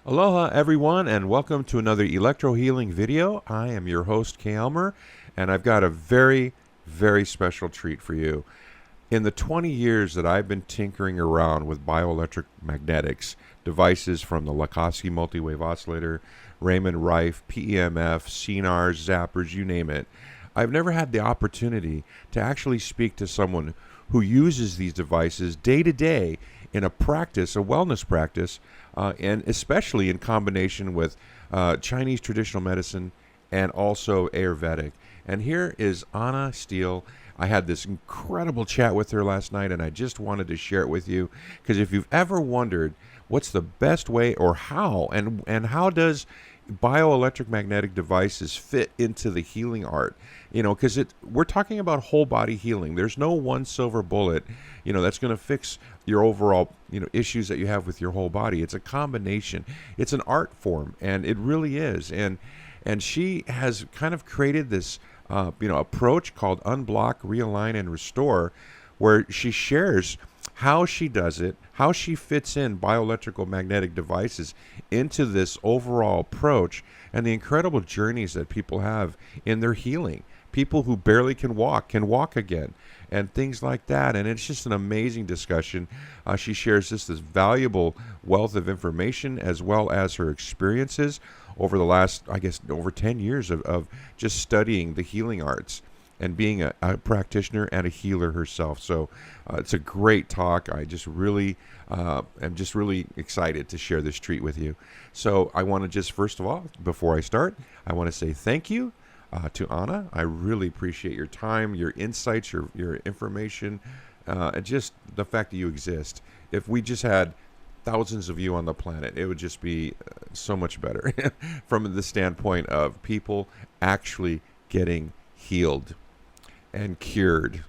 Aloha everyone, and welcome to another Electro Healing video. I am your host Kay Elmer, and I've got a very special treat for you. In the 20 years that I've been tinkering around with bioelectric magnetics, devices from the Lakhovsky Multiwave Oscillator, Raymond Rife, PEMF, CNRs, zappers, you name it, I've never had the opportunity to actually speak to someone who uses these devices day to day in a practice, a wellness practice, and especially in combination with Chinese traditional medicine and also Ayurvedic. And here is Anna Steele. I had this incredible chat with her last night, and I just wanted to share it with you because if you've ever wondered what's the best way or how, and how does bioelectric magnetic devices fit into the healing art, because we're talking about whole body healing. There's no one silver bullet that's going to fix your overall issues that you have with your whole body. It's a combination. It's an art form, and it really is. And she has kind of created this approach called Unblock, Realign, and Restore, where she shares how she does it, how she fits in bioelectrical magnetic devices into this overall approach, and the incredible journeys that people have in their healing. People who barely can walk again, and things like that. And it's just an amazing discussion. She shares this valuable wealth of information as well as her experiences over the last, I guess, over 10 years of just studying the healing arts and being a practitioner and a healer herself. So it's a great talk. I just really am just really excited to share this treat with you. So I want to just, first of all, before I start, I want to say thank you to Anna. I really appreciate your time, your insights, your information, and just the fact that you exist. If we just had thousands of you on the planet, it would just be so much better from the standpoint of people actually getting healed and cured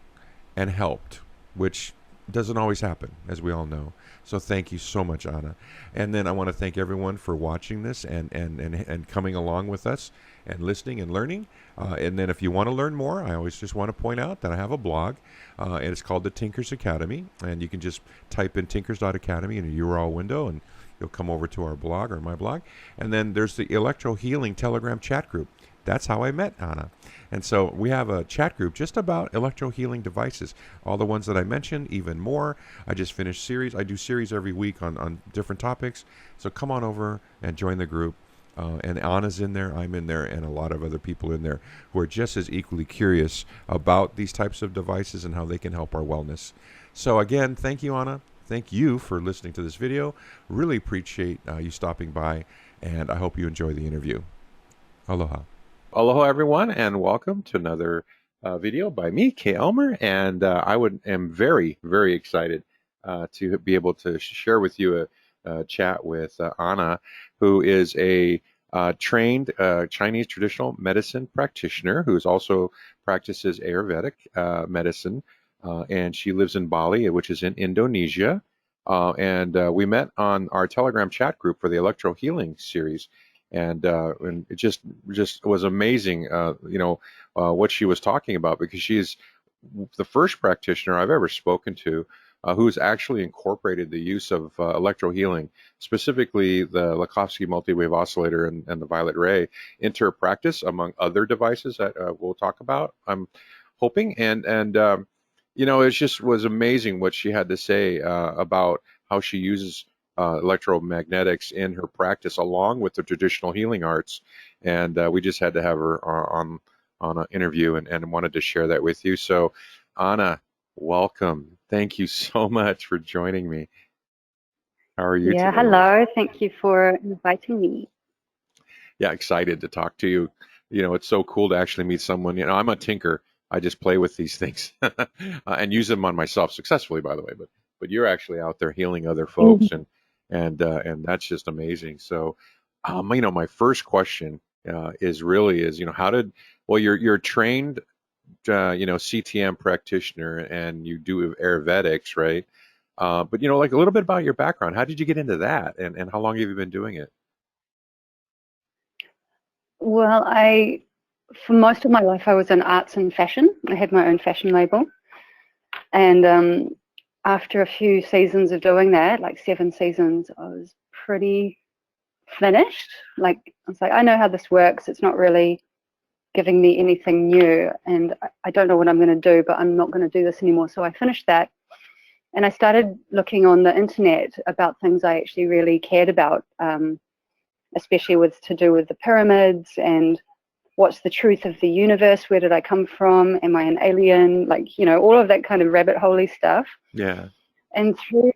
and helped, which doesn't always happen, as we all know. So thank you so much, Anna. And then I want to thank everyone for watching this and coming along with us and listening and learning. And then if you want to learn more, I always just want to point out that I have a blog, and it's called the Tinkers Academy. And you can just type in tinkers.academy in a URL window, and you'll come over to our blog or my blog. And then there's the Electro Healing Telegram chat group. That's how I met Anna. And so we have a chat group just about electro healing devices. All the ones that I mentioned, even more. I just finished series. I do series every week on different topics. So come on over and join the group. And Anna's in there, I'm in there, and a lot of other people in there who are just as equally curious about these types of devices and how they can help our wellness. So again, thank you, Anna. Thank you for listening to this video. Really appreciate you stopping by, and I hope you enjoy the interview. Aloha. Aloha, everyone, and welcome to another video by me, Kay Elmer. And am very excited to be able to share with you a chat with Anna, who is a trained Chinese traditional medicine practitioner who also practices Ayurvedic medicine, and she lives in Bali, which is in Indonesia. And we met on our Telegram chat group for the Electro Healing series. And it just was amazing, what she was talking about, because she's the first practitioner I've ever spoken to who's actually incorporated the use of electro healing, specifically the Lakhovsky Multiwave Oscillator and the Violet Ray, into her practice, among other devices that we'll talk about, I'm hoping. And it just was amazing what she had to say about how she uses electromagnetics in her practice along with the traditional healing arts. And we just had to have her on an interview and wanted to share that with you. So Anna, welcome. Thank you so much for joining me. How are you today? Hello. Thank you for inviting me. Yeah, excited to talk to you. It's so cool to actually meet someone. I'm a tinker. I just play with these things and use them on myself successfully, by the way. But you're actually out there healing other folks, and that's just amazing. So, my first question is you're trained, CTM practitioner, and you do Ayurvedics, right? But like a little bit about your background. How did you get into that, and how long have you been doing it? Well, for most of my life, I was in arts and fashion. I had my own fashion label. And after a few seasons of doing that, like 7 seasons, I was pretty finished. Like, I was like, I know how this works. It's not really giving me anything new, and I don't know what I'm going to do, but I'm not going to do this anymore. So I finished that, and I started looking on the internet about things I actually really cared about, especially to do with the pyramids and what's the truth of the universe, where did I come from, am I an alien, like, you know, all of that kind of rabbit hole-y stuff. Yeah. And through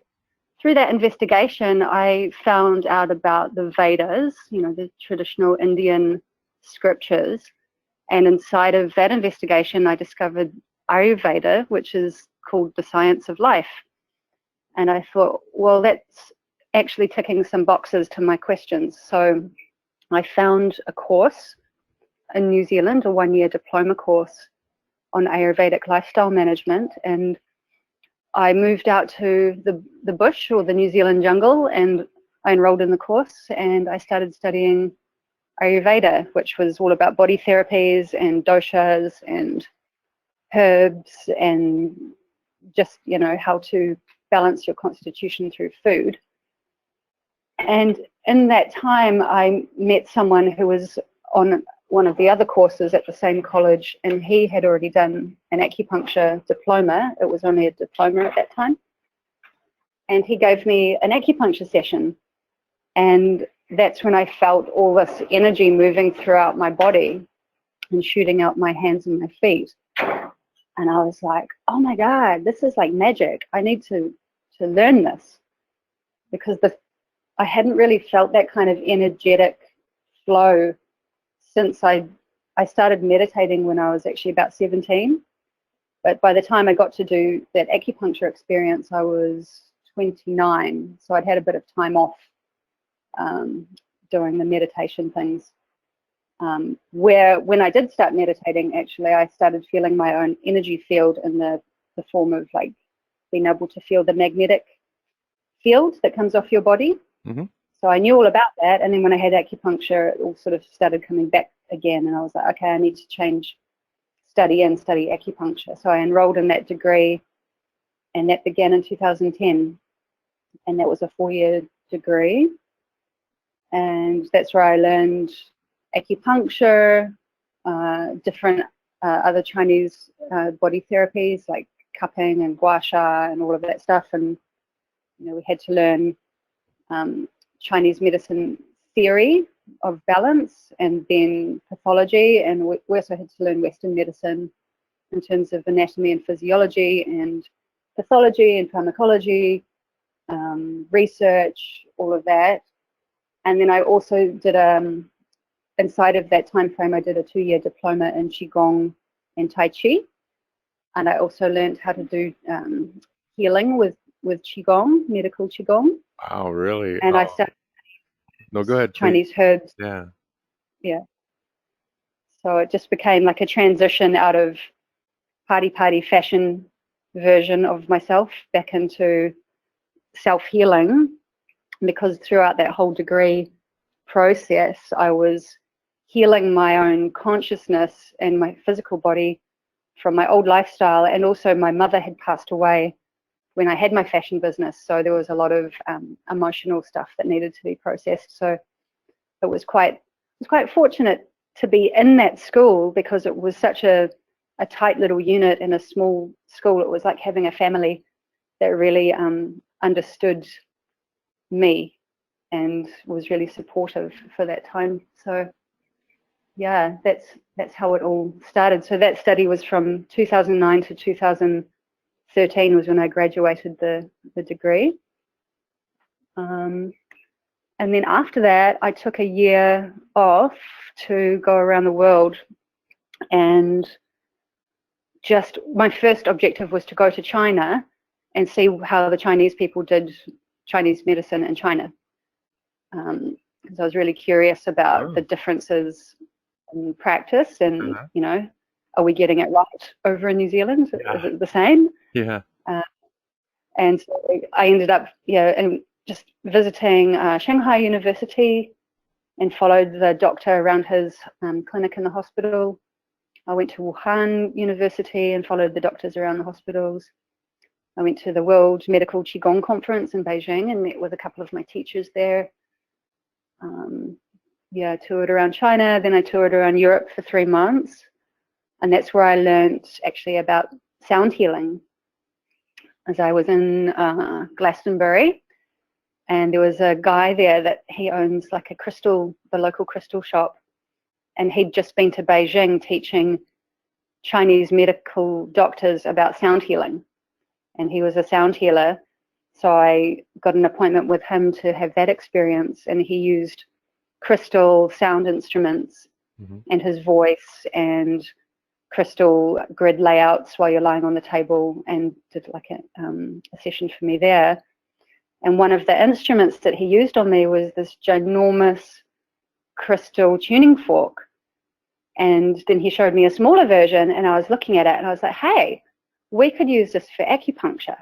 that investigation, I found out about the Vedas, you know, the traditional Indian scriptures. And inside of that investigation, I discovered Ayurveda, which is called the science of life. And I thought, well, that's actually ticking some boxes to my questions. So I found a course in New Zealand, a one-year diploma course on Ayurvedic lifestyle management. And I moved out to the bush, or the New Zealand jungle, and I enrolled in the course, and I started studying Ayurveda, which was all about body therapies and doshas and herbs and just, you know, how to balance your constitution through food. And in that time, I met someone who was on one of the other courses at the same college, and he had already done an acupuncture diploma. It was only a diploma at that time. And he gave me an acupuncture session. And that's when I felt all this energy moving throughout my body and shooting out my hands and my feet. And I was like, oh my God, this is like magic. I need to learn this, because I hadn't really felt that kind of energetic flow since I started meditating when I was actually about 17. But by the time I got to do that acupuncture experience, I was 29. So I'd had a bit of time off doing the meditation things. Where when I did start meditating, actually, I started feeling my own energy field in the form of like being able to feel the magnetic field that comes off your body. Mm-hmm. So I knew all about that. And then when I had acupuncture, it all sort of started coming back again. And I was like, okay, I need to study acupuncture. So I enrolled in that degree, and that began in 2010. And that was a 4-year degree. And that's where I learned acupuncture, different other Chinese body therapies like cupping and gua sha and all of that stuff. And, you know, we had to learn Chinese medicine theory of balance, and then pathology. And we also had to learn Western medicine in terms of anatomy and physiology and pathology and pharmacology, research, all of that. And then I also did inside of that time frame, I did a 2-year diploma in Qigong and Tai Chi. And I also learned how to do healing with Qigong, medical Qigong. Wow, really? And I started No, go ahead, Chinese please. herbs. Yeah. Yeah. So it just became like a transition out of party fashion version of myself back into self-healing, because throughout that whole degree process, I was healing my own consciousness and my physical body from my old lifestyle. And also my mother had passed away when I had my fashion business. So there was a lot of emotional stuff that needed to be processed. So it was quite fortunate to be in that school, because it was such a tight little unit in a small school. It was like having a family that really understood me and was really supportive for that time. So yeah, that's how it all started. So that study was from 2009 to 2013 was when I graduated the degree. And then after that, I took a year off to go around the world, and just my first objective was to go to China and see how the Chinese people did Chinese medicine in China, because I was really curious about the differences in practice, and you know, are we getting it right over in New Zealand? Yeah. Is it the same? Yeah. And so I ended up, and just visiting Shanghai University, and followed the doctor around his clinic in the hospital. I went to Wuhan University and followed the doctors around the hospitals. I went to the World Medical Qigong Conference in Beijing and met with a couple of my teachers there. yeah, I toured around China, then I toured around Europe for 3 months, and that's where I learned actually about sound healing. As I was in Glastonbury, and there was a guy there that he owns like the local crystal shop, and he'd just been to Beijing teaching Chinese medical doctors about sound healing, and he was a sound healer. So I got an appointment with him to have that experience, and he used crystal sound instruments and his voice and crystal grid layouts while you're lying on the table, and did like a session for me there. And one of the instruments that he used on me was this ginormous crystal tuning fork. And then he showed me a smaller version, and I was looking at it and I was like, hey, we could use this for acupuncture.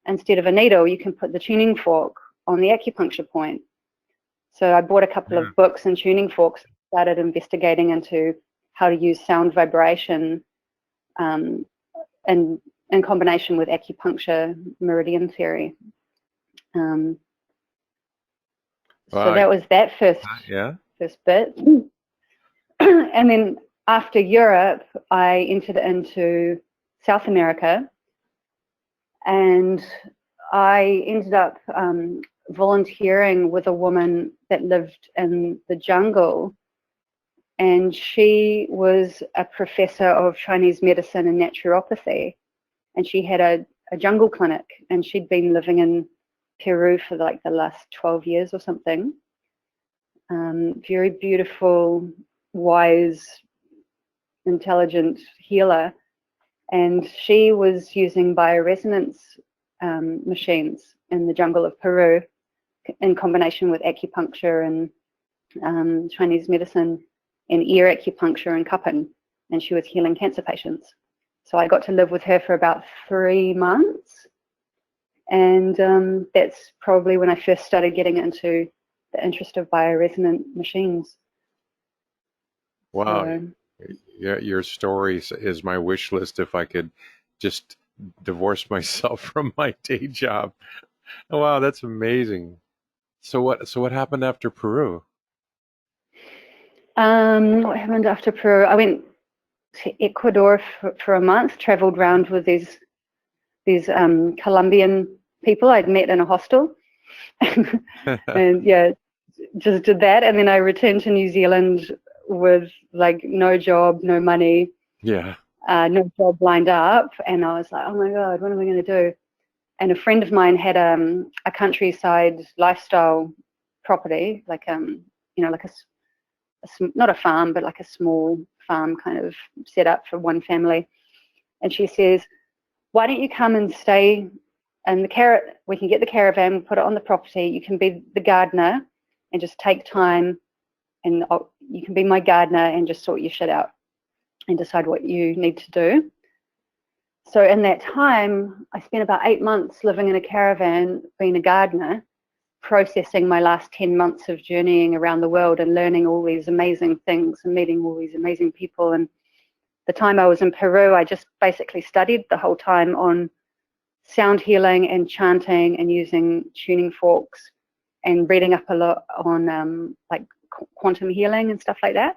Instead of a needle, you can put the tuning fork on the acupuncture point. So I bought a couple of books and tuning forks, started investigating into how to use sound vibration in combination with acupuncture meridian theory. So that was that first bit. And then after Europe, I entered into South America, and I ended up volunteering with a woman that lived in the jungle, and she was a professor of Chinese medicine and naturopathy, and she had a jungle clinic, and she'd been living in Peru for like the last 12 years or something. Very beautiful, wise, intelligent healer, and she was using bioresonance machines in the jungle of Peru in combination with acupuncture and Chinese medicine and ear acupuncture and cupping, and she was healing cancer patients. So I got to live with her for about 3 months, and that's probably when I first started getting into the interest of bioresonant machines. Wow. So, Your story is my wish list if I could just divorce myself from my day job. Oh, wow, that's amazing. So what happened after Peru? what happened after Peru? I went to Ecuador for a month, traveled around with these Colombian people I'd met in a hostel. And yeah, just did that. And then I returned to New Zealand with like no job, no money, Yeah. no job lined up. And I was like, oh my God, what am I going to do? And a friend of mine had a countryside lifestyle property, like like not a farm, but like a small farm kind of set up for one family. And she says, why don't you come and stay in the we can get the caravan, put it on the property, you can be the gardener and just take time, and you can be my gardener and just sort your shit out and decide what you need to do. So in that time, I spent about 8 months living in a caravan, being a gardener, processing my last 10 months of journeying around the world and learning all these amazing things and meeting all these amazing people. And the time I was in Peru, I just basically studied the whole time on sound healing and chanting and using tuning forks and reading up a lot on like quantum healing and stuff like that.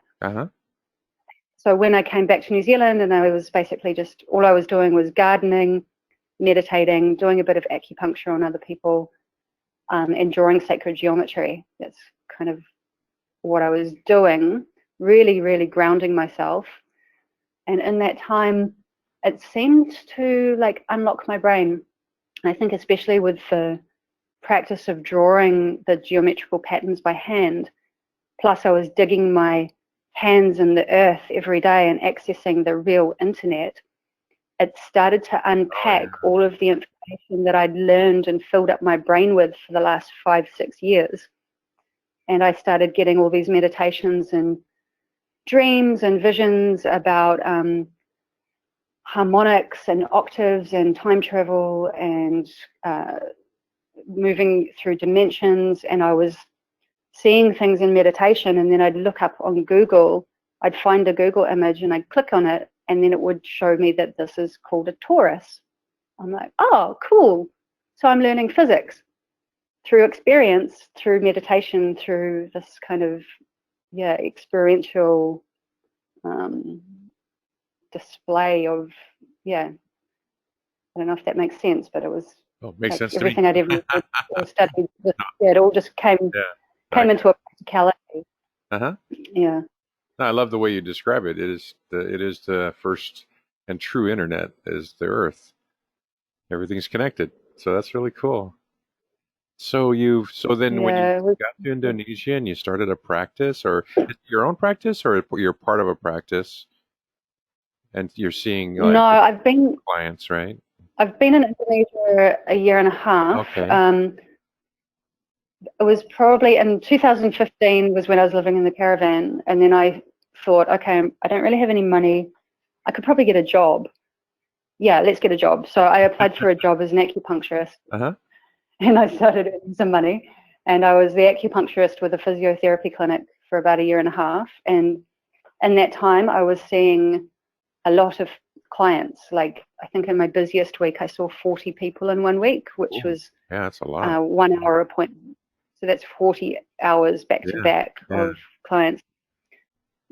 So when I came back to New Zealand, and I was basically just, all I was doing was gardening, meditating, doing a bit of acupuncture on other people, and drawing sacred geometry. That's kind of what I was doing, really, really grounding myself. And in that time, it seemed to like unlock my brain. I think especially with the practice of drawing the geometrical patterns by hand, plus I was digging my hands in the earth every day and accessing the real internet, it started to unpack all of the information that I'd learned and filled up my brain with for the last 5-6 years. And I started getting all these meditations and dreams and visions about harmonics and octaves and time travel and moving through dimensions. And I was seeing things in meditation, and then I'd look up on Google, I'd find a Google image and I'd click on it, and then it would show me that this is called a torus. I'm like, oh, cool. So I'm learning physics. through experience, through meditation, through this kind of experiential display of I don't know if that makes sense, but it was makes sense to me. everything I'd ever studied. It all just came into a practicality. Yeah. No, I love the way you describe it. It is the first and true internet is the Earth. Everything's connected, so that's really cool. So then when you got to Indonesia and you started a practice, or your own practice, or you're part of a practice, and you're seeing I've been clients, right? I've been in Indonesia a year and a half. Okay. It was probably in 2015 was when I was living in the caravan, and then I thought, okay, I don't really have any money. I could probably get a job. Yeah, let's get a job. So I applied for a job as an acupuncturist, and I started earning some money. And I was the acupuncturist with a physiotherapy clinic for about a year and a half. And in that time, I was seeing a lot of clients. Like, I think in my busiest week, I saw 40 people in 1 week, which was that's a lot. 1 hour appointment. So that's 40 hours back to back of clients.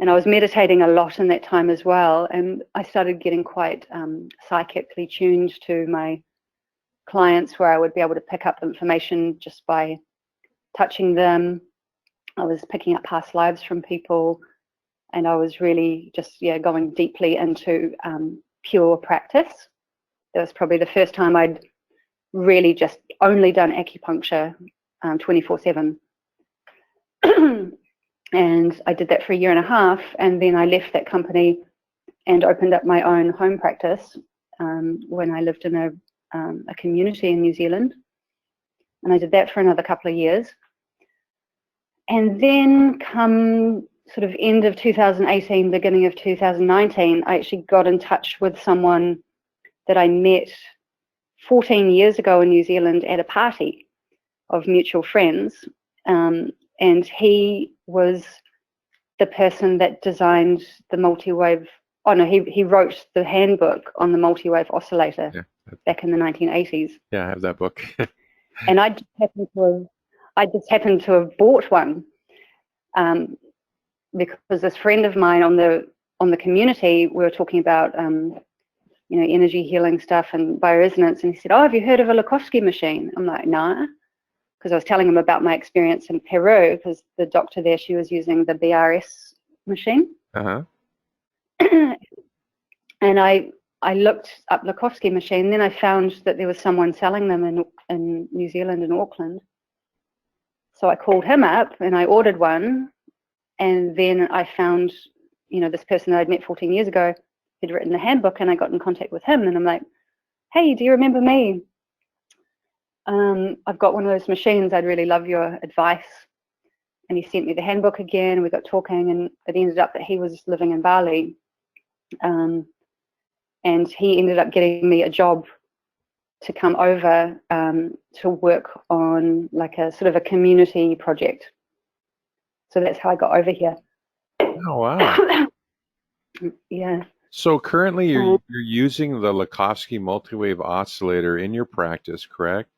And I was meditating a lot in that time as well. And I started getting quite psychically tuned to my clients, where I would be able to pick up information just by touching them. I was picking up past lives from people. And I was really just, going deeply into pure practice. That was probably the first time I'd really just only done acupuncture 24/7. And I did that for a year and a half, and then I left that company and opened up my own home practice when I lived in a community in New Zealand. And I did that for another couple of years. And then come sort of end of 2018, beginning of 2019, I actually got in touch with someone that I met 14 years ago in New Zealand at a party of mutual friends. And he was the person that designed the multi-wave. He wrote the handbook on the multi-wave oscillator back in the 1980s. Yeah, I have that book. And I just happened to have bought one because this friend of mine on the community, we were talking about energy healing stuff and bioresonance, and he said, "Oh, have you heard of a Lakhovsky machine?" I'm like, "Nah." Because I was telling him about my experience in Peru, because the doctor there, she was using the BRS machine. And I looked up Lakhovsky machine, then I found that there was someone selling them in New Zealand, in Auckland. So I called him up and I ordered one. And then I found, this person that I'd met 14 years ago had written the handbook, and I got in contact with him. And I'm like, "Hey, do you remember me? I've got one of those machines. I'd really love your advice." And he sent me the handbook again. We got talking, and it ended up that he was living in Bali. And he ended up getting me a job to come over to work on like a sort of a community project. So that's how I got over here. Oh, wow. Yeah. So currently you're using the Lakhovsky Multiwave Oscillator in your practice, correct?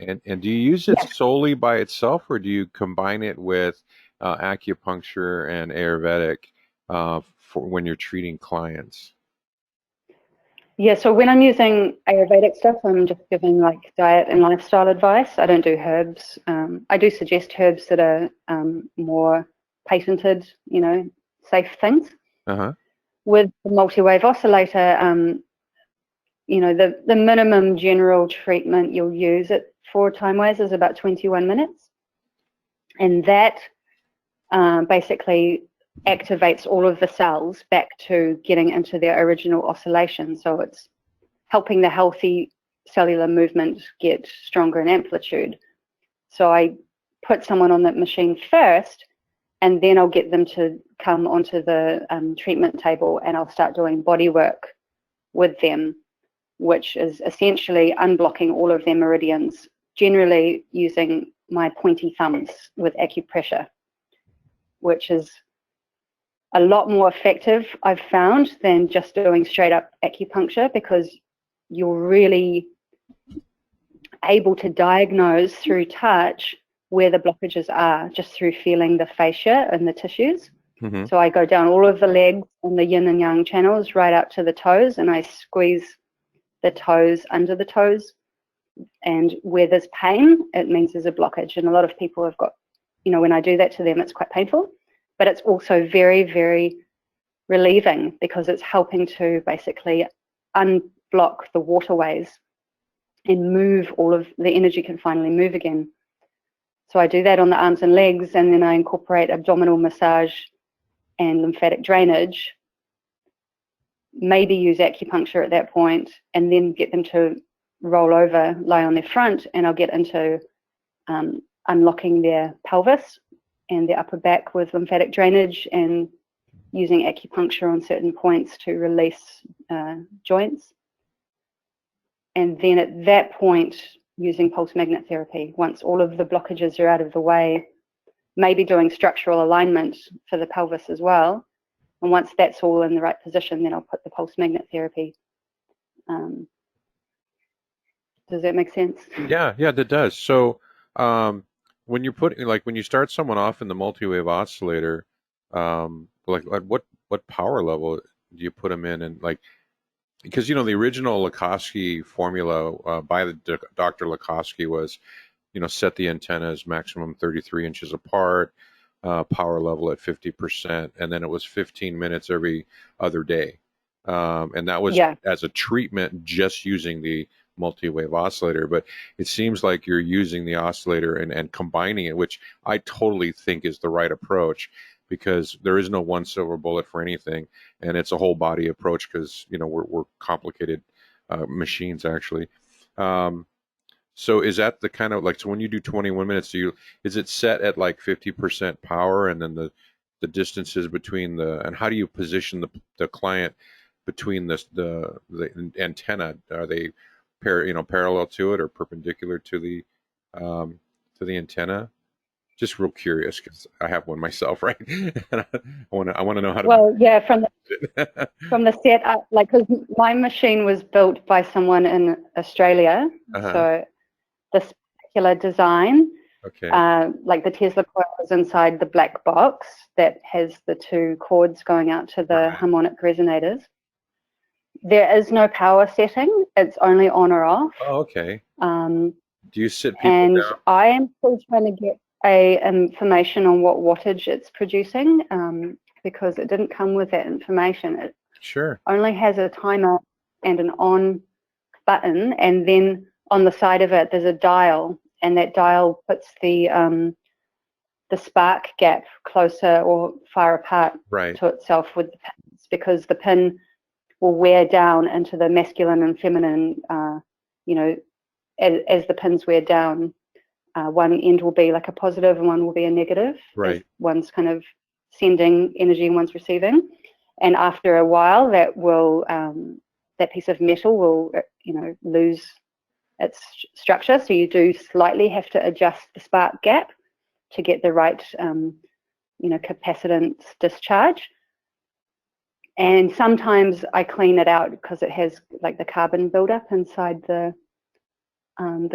And do you use it solely by itself, or do you combine it with acupuncture and Ayurvedic for when you're treating clients? Yeah, so when I'm using Ayurvedic stuff, I'm just giving like diet and lifestyle advice. I don't do herbs. I do suggest herbs that are more patented, safe things. With the multi-wave oscillator, the minimum general treatment you'll use it for time-wise is about 21 minutes. And that basically activates all of the cells back to getting into their original oscillation. So it's helping the healthy cellular movement get stronger in amplitude. So I put someone on that machine first, and then I'll get them to come onto the treatment table, and I'll start doing body work with them, which is essentially unblocking all of their meridians, generally using my pointy thumbs with acupressure, which is a lot more effective, I've found, than just doing straight up acupuncture, because you're really able to diagnose through touch where the blockages are, just through feeling the fascia and the tissues. Mm-hmm. So I go down all of the legs and the yin and yang channels right up to the toes, and I squeeze the toes under the toes. And where there's pain, it means there's a blockage. And a lot of people have got, when I do that to them, it's quite painful, but it's also very, very relieving because it's helping to basically unblock the waterways and move all of the energy can finally move again. So I do that on the arms and legs, and then I incorporate abdominal massage and lymphatic drainage, maybe use acupuncture at that point, and then get them to roll over, lie on their front, and I'll get into unlocking their pelvis and their upper back with lymphatic drainage and using acupuncture on certain points to release joints. And then at that point, using pulse magnet therapy, once all of the blockages are out of the way, maybe doing structural alignment for the pelvis as well. And once that's all in the right position, then I'll put the pulse magnet therapy. Does that make sense? Yeah, that does. So when you're putting, like when you start someone off in the multi-wave oscillator, like at what power level do you put them in? And like, because the original Lakhovsky formula by the Dr. Lakhovsky was, set the antennas maximum 33 inches apart, power level at 50%, and then it was 15 minutes every other day. And that was as a treatment, just using the multi-wave oscillator. But it seems like you're using the oscillator and combining it, which I totally think is the right approach, because there is no one silver bullet for anything, and it's a whole body approach, because we're complicated machines actually. So is that the kind of, like, so when you do 21 minutes, is it set at like 50% power, and then the distances between and how do you position the client between the antenna? Are they parallel to it or perpendicular to the antenna? Just real curious, because I have one myself, right? And I want to know how to. Well, yeah, from the setup, like, because my machine was built by someone in Australia, so this particular design, like the Tesla coil is inside the black box that has the two cords going out to the harmonic resonators. There is no power setting; it's only on or off. Oh, okay. Do you sit people and down? I am still trying to get information on what wattage it's producing, because it didn't come with that information. It only has a timer and an on button, and then on the side of it there's a dial, and that dial puts the spark gap closer or far apart to itself with the pins, because the pin will wear down into the masculine and feminine, as the pins wear down. One end will be like a positive and one will be a negative. One's kind of sending energy and one's receiving. And after a while, that will that piece of metal will lose its structure. So you do slightly have to adjust the spark gap to get the right capacitance discharge. And sometimes I clean it out because it has like the carbon buildup inside the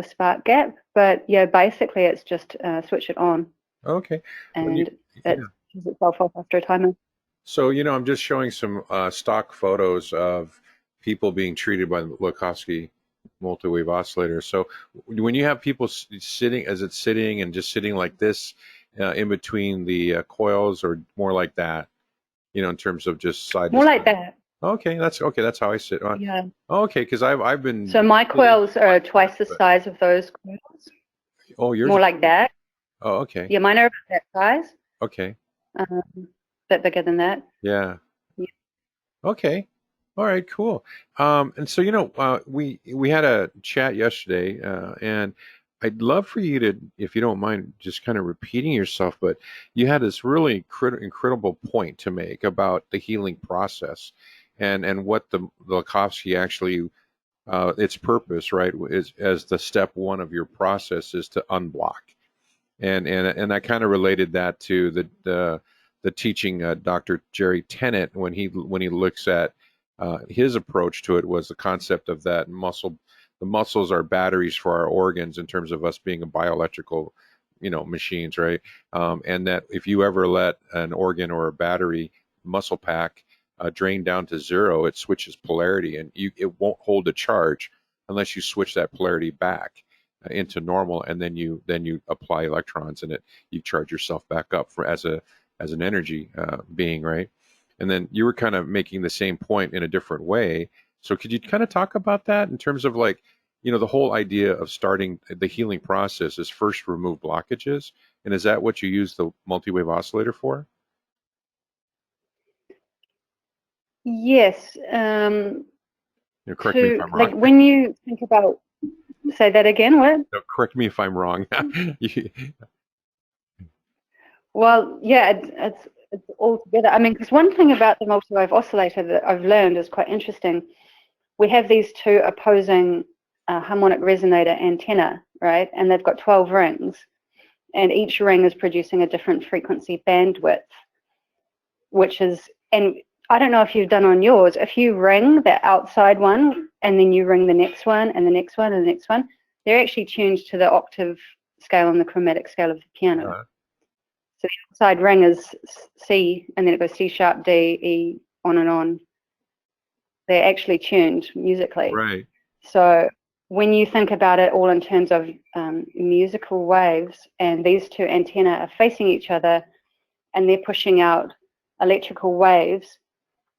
spark gap. But yeah, basically it's just switch it on. Okay. And it turns itself off after a timer. So, I'm just showing some stock photos of people being treated by the Lakhovsky Multiwave Oscillator. So when you have people sitting and just sitting like this in between the coils, or more like that, in terms of just side more like that. Okay, that's how I sit. Yeah. Okay, because I've been. So my coils are twice the size of those coils. Oh, yours more like that. Oh, okay. Yeah, mine are about that size. Okay. Bit bigger than that. Yeah. Okay. All right. Cool. And so we had a chat yesterday, and I'd love for you to, if you don't mind, just kind of repeating yourself. But you had this really incredible point to make about the healing process, and what the Lakhovsky actually, its purpose, right, is as the step one of your process is to unblock, and I kind of related that to the teaching Dr. Jerry Tennant when he looks at his approach to it, was the concept of that muscle, the muscles are batteries for our organs in terms of us being a bioelectrical, machines, right? And that if you ever let an organ or a battery muscle pack drain down to zero, it switches polarity, and it won't hold a charge unless you switch that polarity back into normal, and then you apply electrons, and you charge yourself back up for as an energy being, right? And then you were kind of making the same point in a different way. So could you kind of talk about that in terms of like, the whole idea of starting the healing process is first remove blockages, and is that what you use the multi-wave oscillator for? Yes. Correct me if I'm Like wrong. when you think about, say that again, what? No, correct me if I'm wrong. Well, yeah, it's all together. I mean, because one thing about the multi-wave oscillator that I've learned is quite interesting. We have these two opposing harmonic resonator antenna, right? And they've got 12 rings, and each ring is producing a different frequency bandwidth, and I don't know if you've done on yours, if you ring the outside one and then you ring the next one and the next one and the next one, they're actually tuned to the octave scale and the chromatic scale of the piano. So the outside ring is C, and then it goes C sharp, D, E, on and on. They're actually tuned musically. Right. So when you think about it all in terms of musical waves, and these two antennae are facing each other, and they're pushing out electrical waves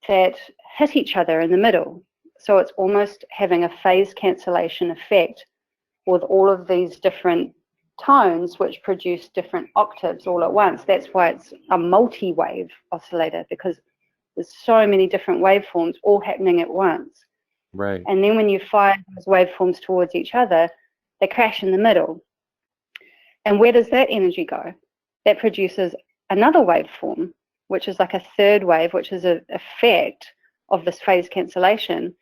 that hit each other in the middle. So it's almost having a phase cancellation effect with all of these different tones which produce different octaves all at once. That's why it's a multi-wave oscillator, because there's so many different waveforms all happening at once. Right. And then when you fire those waveforms towards each other, they crash in the middle. And where does that energy go? That produces another waveform, which is like a third wave, which is an effect of this phase cancellation,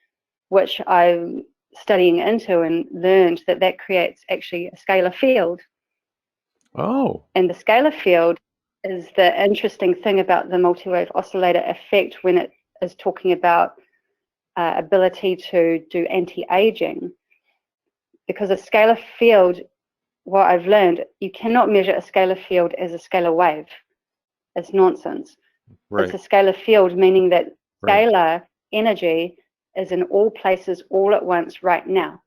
which I'm studying into and learned that creates actually a scalar field. Oh. And the scalar field is the interesting thing about the multi-wave oscillator effect when it is talking about ability to do anti-aging. Because a scalar field, what I've learned, you cannot measure a scalar field as a scalar wave. It's nonsense. Right. It's a scalar field, meaning that scalar energy is in all places all at once right now.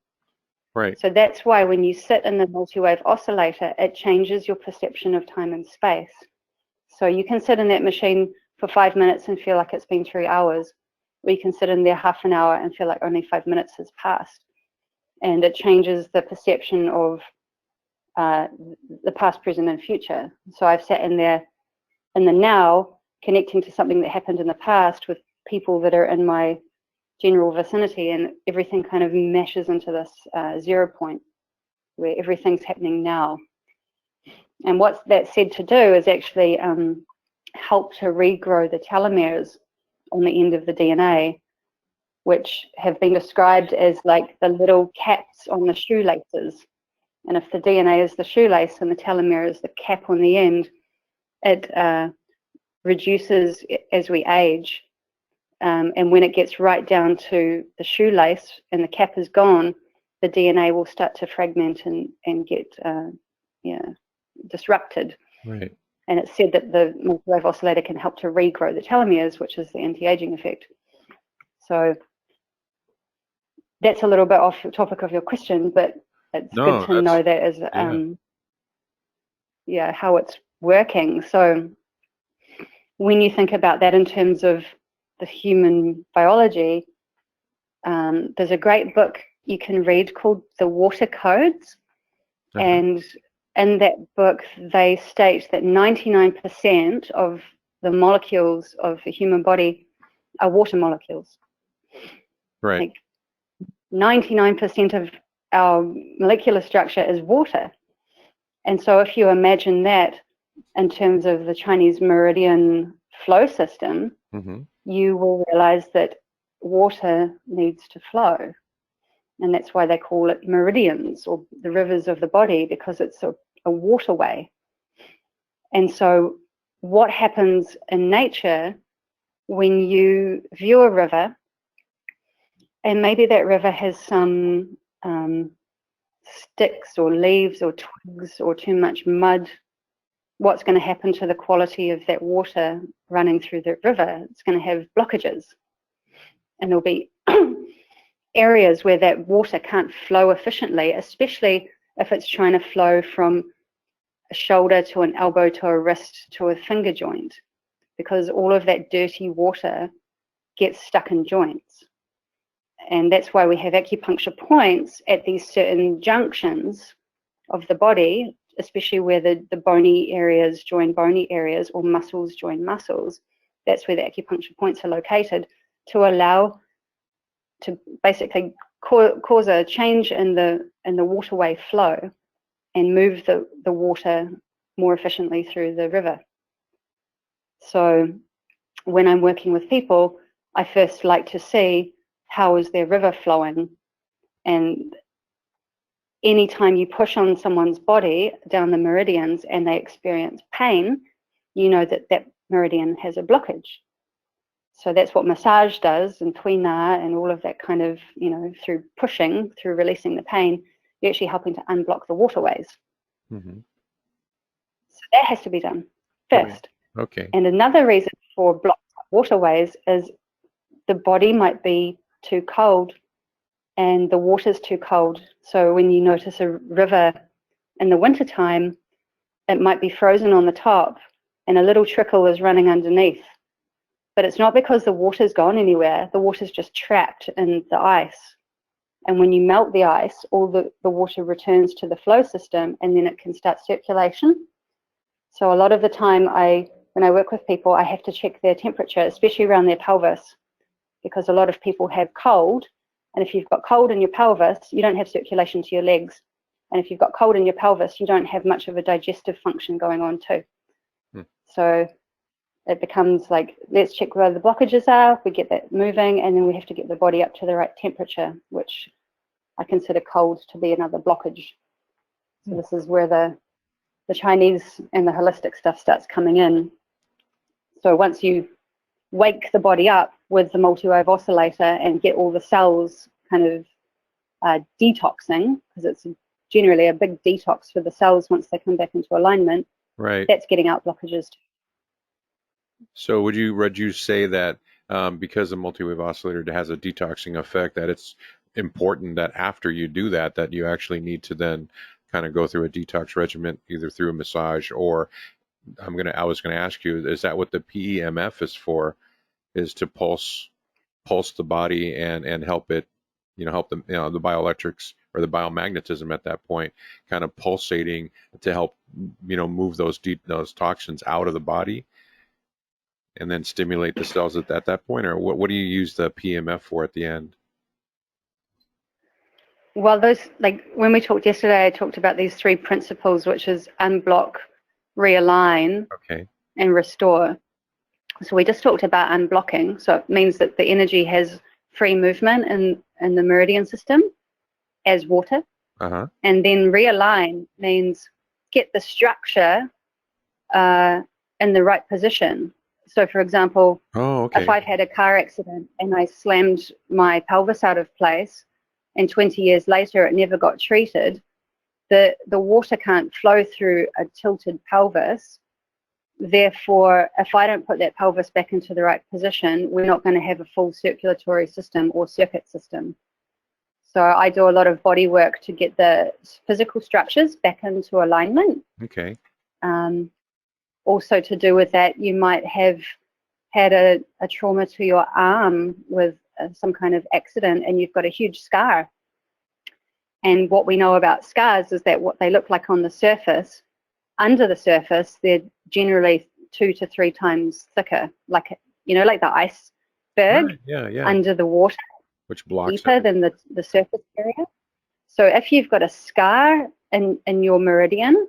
Right. So that's why when you sit in the multi-wave oscillator, it changes your perception of time and space. So you can sit in that machine for 5 minutes and feel like it's been 3 hours, or you can sit in there half an hour and feel like only 5 minutes has passed. And it changes the perception of the past, present, and future. So I've sat in there in the now, connecting to something that happened in the past with people that are in my general vicinity, and everything kind of meshes into this 0 point where everything's happening now. And what that's said to do is actually help to regrow the telomeres on the end of the DNA, which have been described as like the little caps on the shoelaces. And if the DNA is the shoelace and the telomere is the cap on the end, it reduces as we age. And when it gets right down to the shoelace and the cap is gone, the DNA will start to fragment and get disrupted. Right. And it's said that the multi-wave oscillator can help to regrow the telomeres, which is the anti-aging effect. So that's a little bit off the topic of your question, but it's good to know that as how it's working. So when you think about that in terms of the human biology, there's a great book you can read called The Water Codes. And in that book, they state that 99% of the molecules of the human body are water molecules. Right. Like 99% of our molecular structure is water. And so if you imagine that in terms of the Chinese meridian flow system, you will realize that water needs to flow. And that's why they call it meridians, or the rivers of the body, because it's a waterway. And so what happens in nature when you view a river, and maybe that river has some sticks or leaves or twigs or too much mud, what's going to happen to the quality of that water running through the river? It's going to have blockages. And there'll be areas where that water can't flow efficiently, especially if it's trying to flow from a shoulder to an elbow to a wrist to a finger joint, because all of that dirty water gets stuck in joints. And that's why we have acupuncture points at these certain junctions of the body, especially where the bony areas join bony areas or muscles join muscles. That's where the acupuncture points are located, to allow to basically cause a change in the waterway flow and move the water more efficiently through the river. So when I'm working with people, I first like to see how is their river flowing. And anytime you push on someone's body down the meridians and they experience pain, you know that that meridian has a blockage. So that's what massage does, and tuina and all of that kind of, you know, through pushing, through releasing the pain, you're actually helping to unblock the waterways. Mm-hmm. So that has to be done first. Okay. And another reason for blocked waterways is the body might be too cold and the water's too cold. So when you notice a river in the wintertime, it might be frozen on the top and a little trickle is running underneath. But it's not because the water's gone anywhere. The water's just trapped in the ice. And when you melt the ice, all the water returns to the flow system, and then it can start circulation. So a lot of the time when I work with people, I have to check their temperature, especially around their pelvis, because a lot of people have cold. And if you've got cold in your pelvis, you don't have circulation to your legs. And if you've got cold in your pelvis, you don't have much of a digestive function going on too. So it becomes like, let's check where the blockages are, we get that moving, and then we have to get the body up to the right temperature, which I consider cold to be another blockage. So this is where the Chinese and the holistic stuff starts coming in. So once you wake the body up with the multi-wave oscillator and get all the cells kind of detoxing, because it's generally a big detox for the cells once they come back into alignment, Right. that's getting out blockages too. So would you say that because the multi-wave oscillator has a detoxing effect, that it's important that after you do that, that you actually need to then kind of go through a detox regimen, either through a massage or I was gonna ask you, is that what the PEMF is for? Is to pulse the body and help it, help the the bioelectrics or the biomagnetism at that point, kind of pulsating to help move those toxins out of the body, and then stimulate the cells at that point? Or what do you use the PEMF for at the end? Well, those, like when we talked yesterday, I talked about these 3 principles, which is unblock, realign, Okay. and restore. So we just talked about unblocking. So it means that the energy has free movement in the meridian system as water. Uh-huh. And then realign means get the structure in the right position. So for example, if I've had a car accident and I slammed my pelvis out of place and 20 years later it never got treated, the water can't flow through a tilted pelvis. Therefore, if I don't put that pelvis back into the right position, we're not going to have a full circulatory system or circuit system. So I do a lot of body work to get the physical structures back into alignment. Okay. Also to do with that, you might have had a trauma to your arm with some kind of accident and you've got a huge scar. And what we know about scars is that what they look like on the surface, under the surface, they're generally 2 to 3 times thicker, like like the iceberg under the water, which blocks deeper than the surface area. So if you've got a scar in your meridian,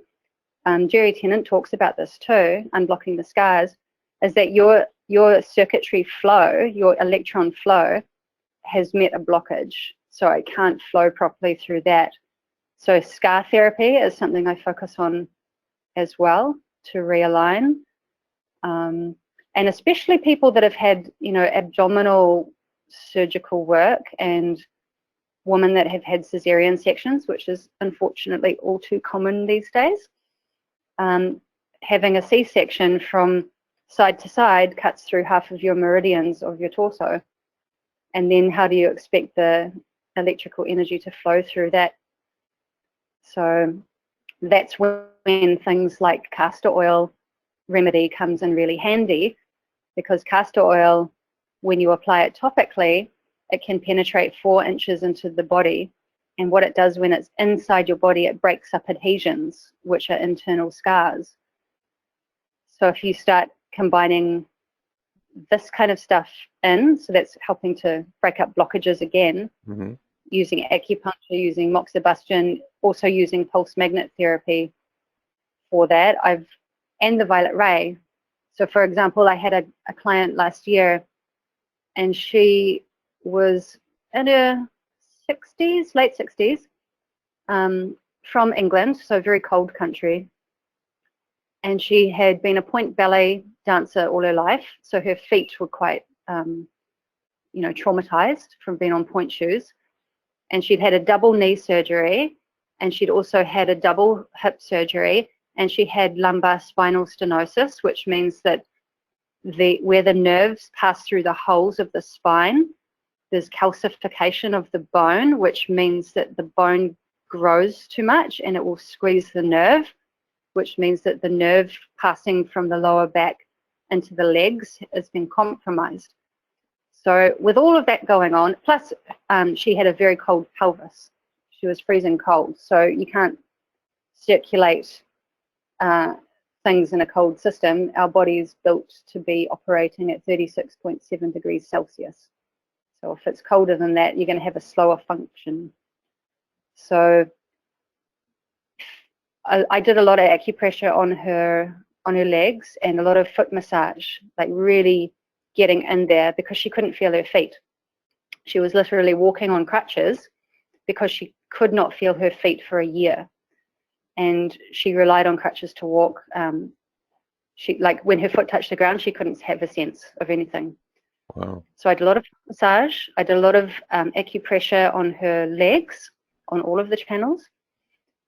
Jerry Tennant talks about this too, unblocking the scars, is that your circuitry flow, your electron flow, has met a blockage. So it can't flow properly through that. So scar therapy is something I focus on as well to realign. And especially people that have had, abdominal surgical work and women that have had cesarean sections, which is unfortunately all too common these days. Having a C-section from side to side cuts through half of your meridians of your torso. And then how do you expect the electrical energy to flow through that? So that's when things like castor oil remedy comes in really handy, because castor oil, when you apply it topically, it can penetrate 4 inches into the body. And what it does when it's inside your body, it breaks up adhesions, which are internal scars. So if you start combining this kind of stuff in, so that's helping to break up blockages again, using acupuncture, using moxibustion, also using pulse magnet therapy for that. And the Violet Ray. So for example, I had a client last year, and she was in her 60s, late 60s, from England, so very cold country. And she had been a point ballet dancer all her life, so her feet were quite, traumatized from being on point shoes. And she'd had a double knee surgery, and she'd also had a double hip surgery, and she had lumbar spinal stenosis, which means that where the nerves pass through the holes of the spine, there's calcification of the bone, which means that the bone grows too much and it will squeeze the nerve, which means that the nerve passing from the lower back into the legs has been compromised. So with all of that going on, plus she had a very cold pelvis. She was freezing cold, so you can't circulate things in a cold system. Our body is built to be operating at 36.7 degrees Celsius. So if it's colder than that, you're going to have a slower function. So I did a lot of acupressure on her legs and a lot of foot massage, like really getting in there, because she couldn't feel her feet. She was literally walking on crutches because she could not feel her feet for a year. And she relied on crutches to walk. Like when her foot touched the ground, she couldn't have a sense of anything. Wow. So I did a lot of massage. I did a lot of acupressure on her legs, on all of the channels.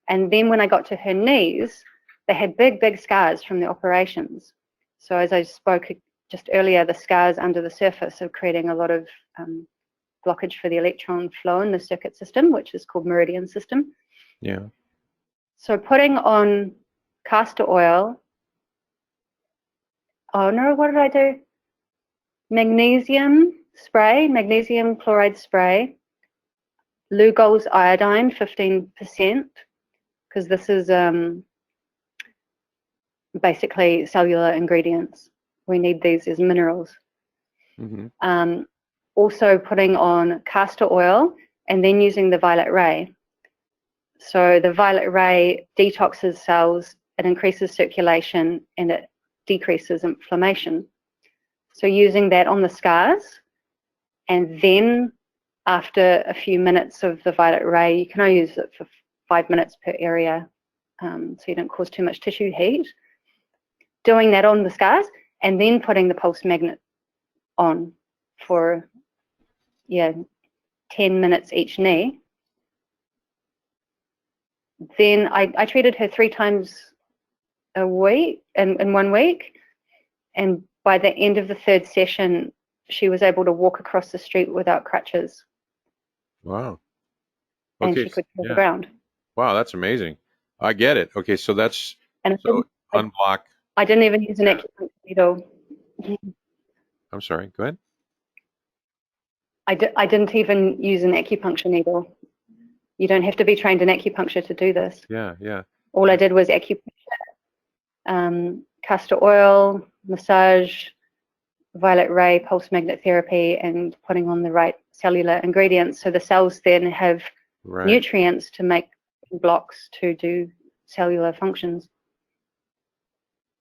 And then when I got to her knees, they had big, big scars from the operations. So as I spoke just earlier, the scars under the surface are creating a lot of blockage for the electron flow in the circuit system, which is called meridian system. Yeah. So putting on castor oil, oh no, what did I do? Magnesium spray, magnesium chloride spray, Lugol's iodine, 15%, because this is basically cellular ingredients. We need these as minerals. Also putting on castor oil and then using the Violet Ray. So the Violet Ray detoxes cells, it increases circulation, and it decreases inflammation. So using that on the scars, and then after a few minutes of the Violet Ray, you can only use it for 5 minutes per area, so you don't cause too much tissue heat. Doing that on the scars, and then putting the pulse magnet on for 10 minutes each knee. Then I treated her 3 times a week, in 1 week, and by the end of the 3rd session, she was able to walk across the street without crutches. Wow. And Okay. she could feel the ground. Wow, that's amazing. I get it. Okay, so that's Unblock. I didn't even use an acupuncture needle. I'm sorry. Go ahead. I didn't even use an acupuncture needle. You don't have to be trained in acupuncture to do this. Yeah, yeah. All I did was acupressure, castor oil, massage, Violet Ray, pulse magnet therapy, and putting on the right cellular ingredients. So the cells then have nutrients to make blocks to do cellular functions.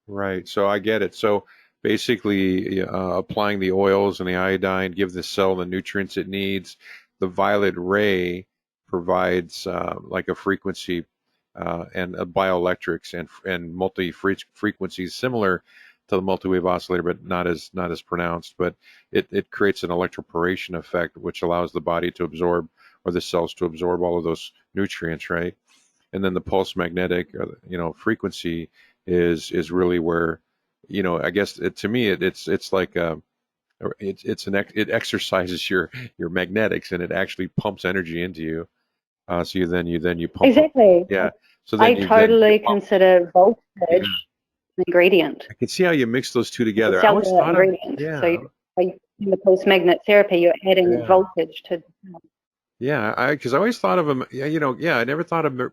Right. So I get it. So basically, applying the oils and the iodine give the cell the nutrients it needs. The Violet Ray provides like a frequency and bioelectrics and multi frequencies similar to the multi-wave oscillator, but not as pronounced. But it creates an electroporation effect, which allows the body to absorb or the cells to absorb all of those nutrients, right? And then the pulse magnetic, frequency is really where, I guess to me it's like it exercises your magnetics, and it actually pumps energy into you. So you pump up. Exactly. Yeah. So I then totally consider voltage yeah. an ingredient. I can see how you mix those two It's a together. I always cellular thought of ingredient. So in the pulse magnet therapy, you're adding yeah. voltage to. Yeah, because I always thought of them, I never thought of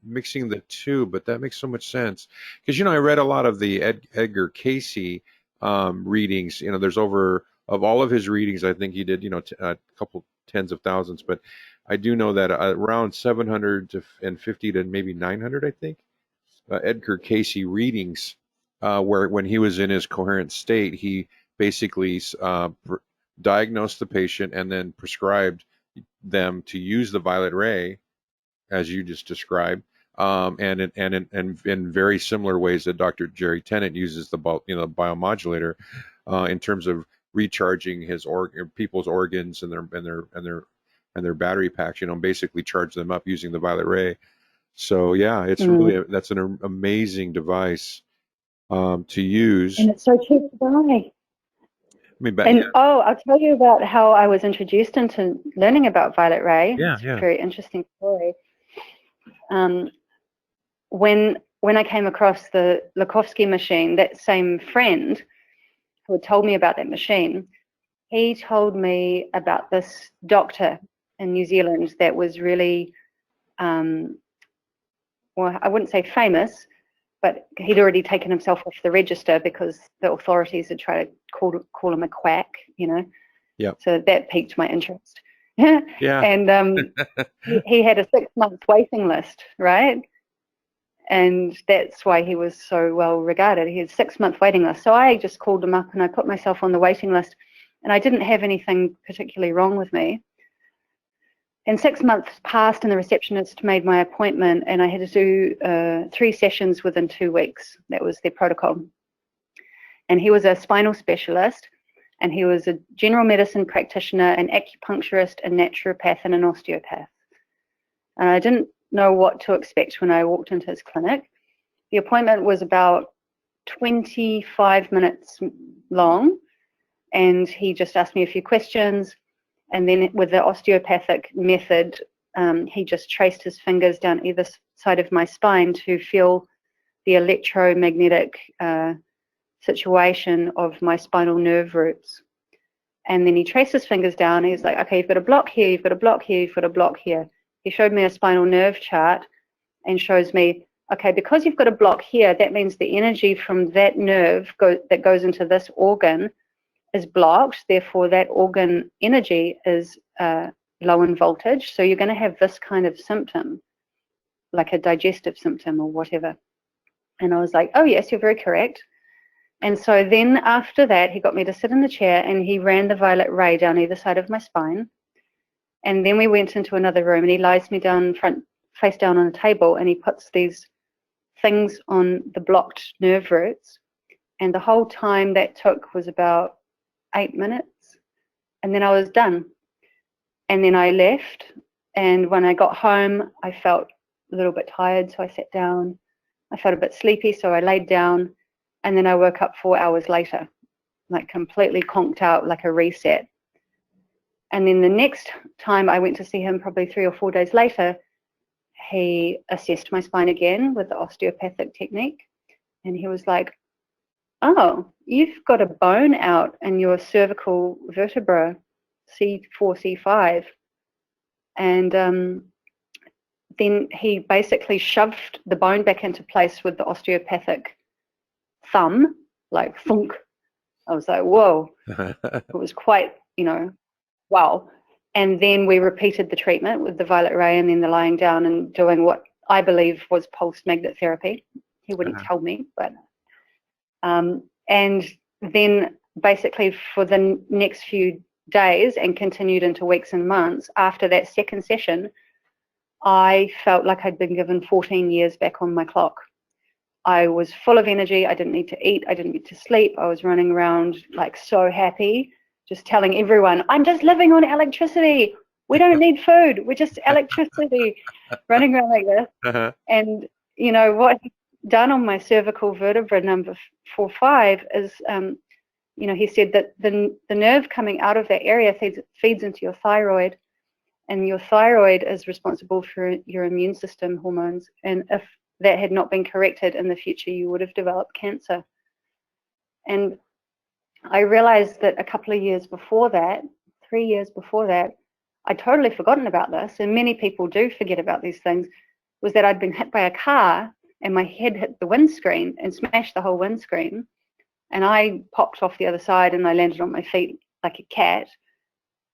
mixing the two, but that makes so much sense. Because, I read a lot of the Edgar Casey readings. There's of all of his readings, I think he did, a couple tens of thousands, but I do know that around 750 to maybe 900, I think, Edgar Casey readings, where when he was in his coherent state, he basically diagnosed the patient and then prescribed them to use the violet ray, as you just described, and in very similar ways that Dr. Jerry Tennant uses the biomodulator, in terms of recharging people's organs and their battery packs. Basically charge them up using the violet ray. So yeah, it's really that's an amazing device to use. And it's so cheap to buy. I'll tell you about how I was introduced into learning about Violet Ray. It's a very interesting story. When I came across the Lakhovsky machine, that same friend who had told me about that machine, he told me about this doctor in New Zealand that was really, well, I wouldn't say famous, but he'd already taken himself off the register because the authorities had tried to call him a quack, Yeah. So that piqued my interest. Yeah. And he had a 6-month waiting list, right? And that's why he was so well regarded. He had a 6-month waiting list. So I just called him up and I put myself on the waiting list, and I didn't have anything particularly wrong with me. And 6 months passed, and the receptionist made my appointment, and I had to do 3 sessions within 2 weeks. That was their protocol. And he was a spinal specialist, and he was a general medicine practitioner, an acupuncturist, a naturopath, and an osteopath. And I didn't know what to expect when I walked into his clinic. The appointment was about 25 minutes long, and he just asked me a few questions. And then with the osteopathic method, he just traced his fingers down either side of my spine to feel the electromagnetic situation of my spinal nerve roots. And then he traced his fingers down. He's like, okay, you've got a block here, you've got a block here, you've got a block here. He showed me a spinal nerve chart and shows me, okay, because you've got a block here, that means the energy from that nerve that goes into this organ is blocked. Therefore, that organ energy is low in voltage. So you're going to have this kind of symptom, like a digestive symptom or whatever. And I was like, oh, yes, you're very correct. And so then after that, he got me to sit in the chair and he ran the violet ray down either side of my spine. And then we went into another room and he lies me down face down on a table, and he puts these things on the blocked nerve roots. And the whole time that took was about 8 minutes. And then I was done. And then I left. And when I got home, I felt a little bit tired, so I sat down. I felt a bit sleepy, so I laid down. And then I woke up 4 hours later, like completely conked out, like a reset. And then the next time I went to see him, probably 3 or 4 days later, he assessed my spine again with the osteopathic technique. And he was like, oh, you've got a bone out in your cervical vertebra, C4, C5. And then he basically shoved the bone back into place with the osteopathic thumb, like thunk. I was like, whoa. It was quite, wow. And then we repeated the treatment with the violet ray and then the lying down and doing what I believe was pulse magnet therapy. He wouldn't tell me, but and then basically for the next few days and continued into weeks and months after that second session, I felt like I'd been given 14 years back on my clock. I was full of energy. I didn't need to eat. I didn't need to sleep. I was running around like so happy, just telling everyone, I'm just living on electricity. We don't need food. We're just electricity running around like this. Uh-huh. And, you know, what he's done on my cervical vertebra number 4-5 is, you know, he said that the nerve coming out of that area feeds into your thyroid, and your thyroid is responsible for your immune system hormones. And if that had not been corrected in the future, you would have developed cancer. And I realized that a couple of years before that, 3 years before that, I'd totally forgotten about this, and many people do forget about these things, was that I'd been hit by a car and my head hit the windscreen and smashed the whole windscreen. And I popped off the other side and I landed on my feet like a cat.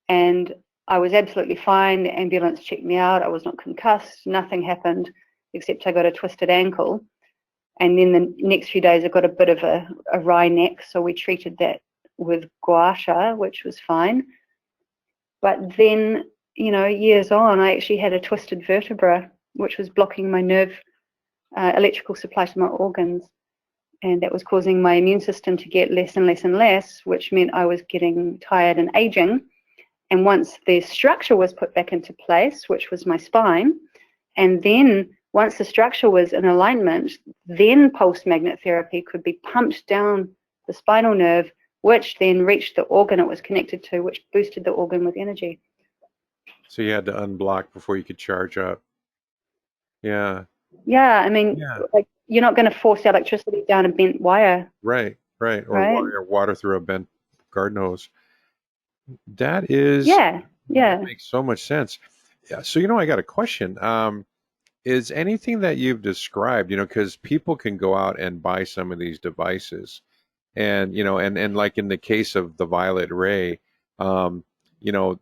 And I was absolutely fine. The ambulance checked me out. I was not concussed. Nothing happened except I got a twisted ankle. And then the next few days I got a bit of a wry neck. So we treated that with gua sha, which was fine. But then, you know, years on, I actually had a twisted vertebra, which was blocking my nerve, electrical supply to my organs. And that was causing my immune system to get less and less and less, which meant I was getting tired and aging. And once the structure was put back into place, which was my spine, and then once the structure was in alignment, then pulse magnet therapy could be pumped down the spinal nerve, which then reached the organ it was connected to, which boosted the organ with energy. So you had to unblock before you could charge up. Yeah. Yeah, I mean, Yeah. like, you're not going to force electricity down a bent wire. Right. Or right? water through a bent garden hose. That is. Yeah. That makes so much sense. Yeah. So, you know, I got a question. Is anything that you've described, you know, because people can go out and buy some of these devices, and, you know, and like in the case of the Violet Ray, you know,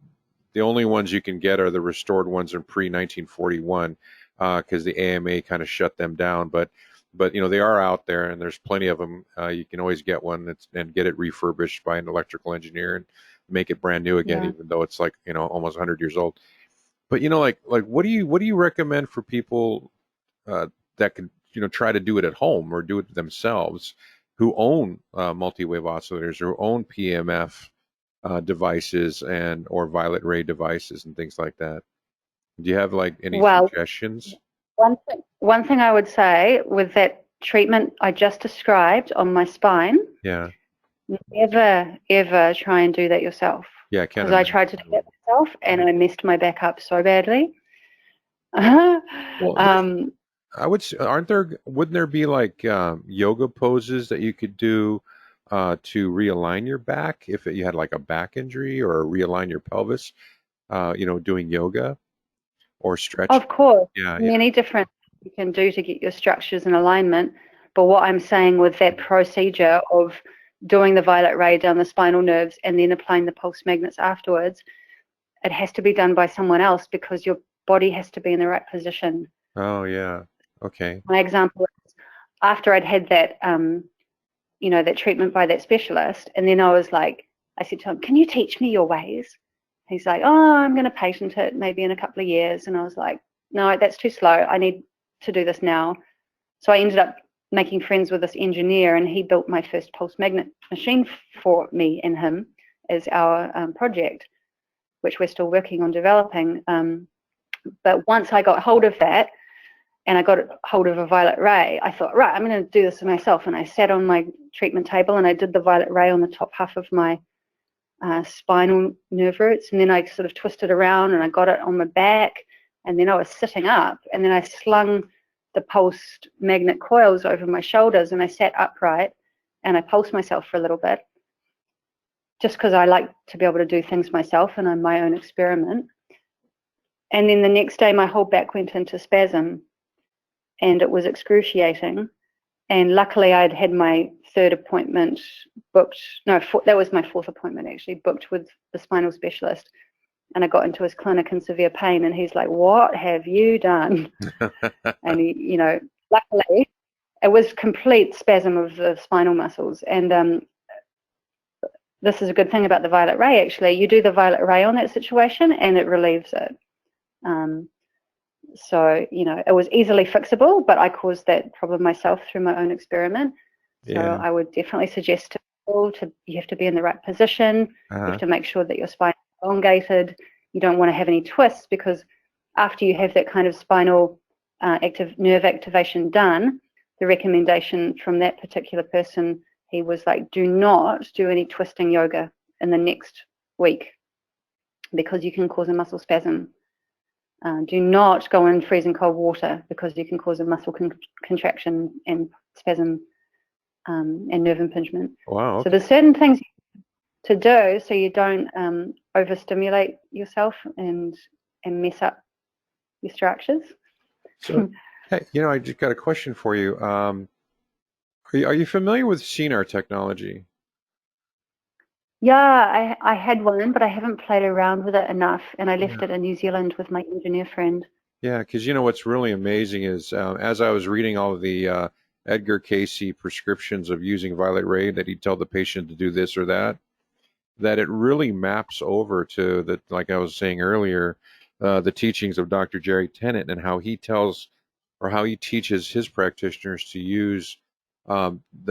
the only ones you can get are the restored ones in pre-1941, because the AMA kind of shut them down. But you know, they are out there, and there's plenty of them. You can always get one and get it refurbished by an electrical engineer and make it brand new again, even though it's like, you know, almost 100 years old. But, you know, like what do you recommend for people that can, you know, try to do it at home or do it themselves, who own multi-wave oscillators, or own PEMF devices and or Violet Ray devices and things like that? Do you have like any suggestions? One thing I would say with that treatment I just described on my spine, never ever try and do that yourself. Yeah, because I tried to do that myself and I messed my back up so badly. Well, I would say, wouldn't there be like yoga poses that you could do to realign your back if you had like a back injury, or realign your pelvis, you know, doing yoga or stretching? Of course, many different things you can do to get your structures in alignment. But what I'm saying with that procedure of doing the Violet Ray down the spinal nerves and then applying the pulse magnets afterwards, it has to be done by someone else because your body has to be in the right position. Oh, yeah. Okay. My example is after I'd had that, you know, that treatment by that specialist, and then I was like, I said to him, "Can you teach me your ways?" He's like, "Oh, I'm going to patent it maybe in a couple of years." And I was like, "No, that's too slow. I need to do this now." So I ended up making friends with this engineer, and he built my first pulse magnet machine for me and him as our project, which we're still working on developing. But once I got hold of that, and I got hold of a Violet Ray, I thought, right, I'm going to do this for myself. And I sat on my treatment table and I did the Violet Ray on the top half of my spinal nerve roots, and then I sort of twisted around and I got it on my back, and then I was sitting up, and then I slung the pulsed magnet coils over my shoulders, and I sat upright and I pulsed myself for a little bit, just because I like to be able to do things myself and I'm my own experiment. And then the next day my whole back went into spasm and it was excruciating. And luckily I'd had my third appointment booked, no, that was my fourth appointment actually, booked with the spinal specialist. And I got into his clinic in severe pain, and he's like, "What have you done?" And he, you know, luckily it was complete spasm of the spinal muscles. And this is a good thing about the Violet Ray, actually. You do the Violet Ray on that situation and it relieves it. So, you know, it was easily fixable, but I caused that problem myself through my own experiment. So I would definitely suggest to people you have to be in the right position. You have to make sure that your spine is elongated. you don't want to have any twists, because after you have that kind of spinal nerve activation done, the recommendation from that particular person, he was like, do not do any twisting yoga in the next week, because you can cause a muscle spasm. Do not go in freezing cold water, because you can cause a muscle contraction and spasm and nerve impingement. Wow. Okay. So there's certain things to do so you don't overstimulate yourself and mess up your structures. So, hey, I just got a question for you. Are you familiar with CNR technology? Yeah, I had one, but I haven't played around with it enough, and I left it in New Zealand with my engineer friend. Yeah, because what's really amazing is as I was reading all of the Edgar Casey prescriptions of using Violet Ray, that he'd tell the patient to do this or that it really maps over to the, like I was saying earlier, the teachings of Dr. Jerry Tennant, and how he tells or how he teaches his practitioners to use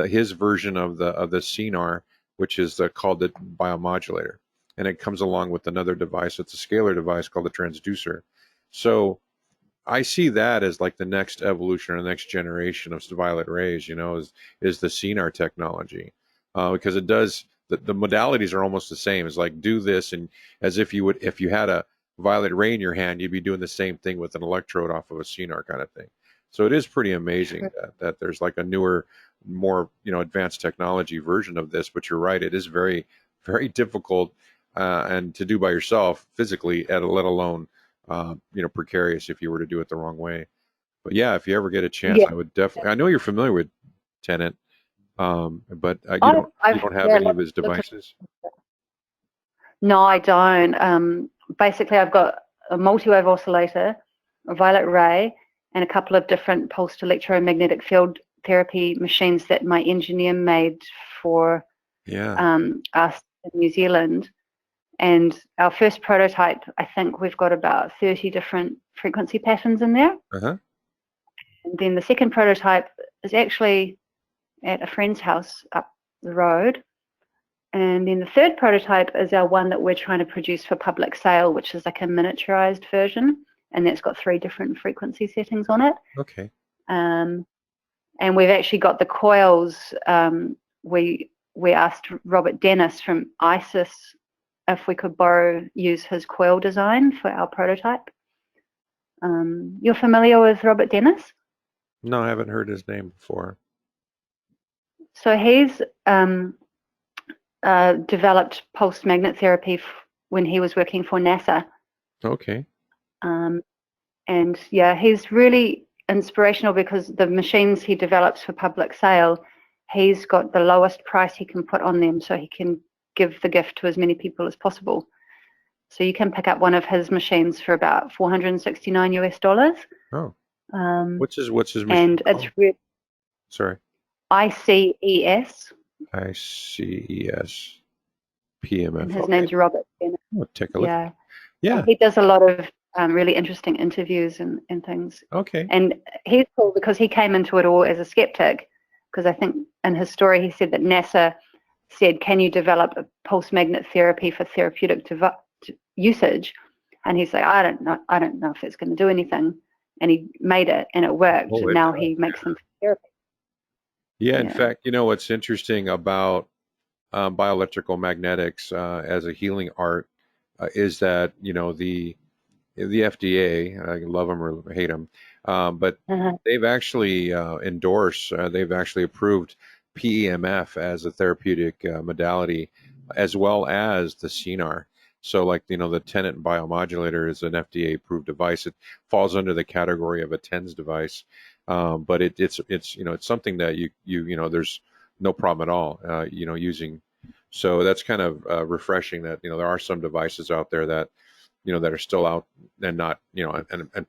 his version of the CNR, which is called the biomodulator, and it comes along with another device. It's a scalar device called the transducer. So I see that as like the next evolution or the next generation of violet rays, is the CNR technology, because it does the modalities are almost the same. It's like do this, and as if you had a violet ray in your hand, you'd be doing the same thing with an electrode off of a CNR kind of thing. So it is pretty amazing that there's like a newer, more advanced technology version of this. But you're right, it is very, very difficult and to do by yourself physically, let alone precarious if you were to do it the wrong way. But yeah, if you ever get a chance, Yeah. I would definitely. I know you're familiar with Tennant, but you don't have any of his devices. No, I don't. Basically, I've got a multi-wave oscillator, a Violet Ray, and a couple of different pulsed electromagnetic field therapy machines that my engineer made for us in New Zealand. And our first prototype, I think we've got about 30 different frequency patterns in there. Uh-huh. And then the second prototype is actually at a friend's house up the road. And then the third prototype is our one that we're trying to produce for public sale, which is like a miniaturized version. And that's got 3 different frequency settings on it. Okay. And we've actually got the coils. We asked Robert Dennis from ISIS if we could use his Coil Design for our prototype. You're familiar with Robert Dennis? No, I haven't heard his name before. So he's developed pulsed magnet therapy when he was working for NASA. Okay. And yeah, he's really inspirational, because the machines he develops for public sale, he's got the lowest price he can put on them, so he can give the gift to as many people as possible. So you can pick up one of his machines for about $469 US. Oh. What's his machine and called? It's Sorry. ICES. ICES PEMF. And his name's Robert Dennis. I'll take a look. Yeah. Yeah. And he does a lot of really interesting interviews and things. Okay. And he's cool because he came into it all as a skeptic, because I think in his story he said that NASA said, can you develop a pulse magnet therapy for therapeutic usage? And he's like, I don't know if it's going to do anything. And he made it, and it worked. And now he makes them for therapy. Yeah, in fact, what's interesting about bioelectrical magnetics as a healing art is that the FDA, I love them or hate them, but they've actually endorsed, they've actually approved PEMF as a therapeutic modality, as well as the CNR. So, like the Tennant biomodulator is an FDA-approved device. It falls under the category of a TENS device, but it's something that you there's no problem at all using. So that's kind of refreshing that there are some devices out there that that are still out and not and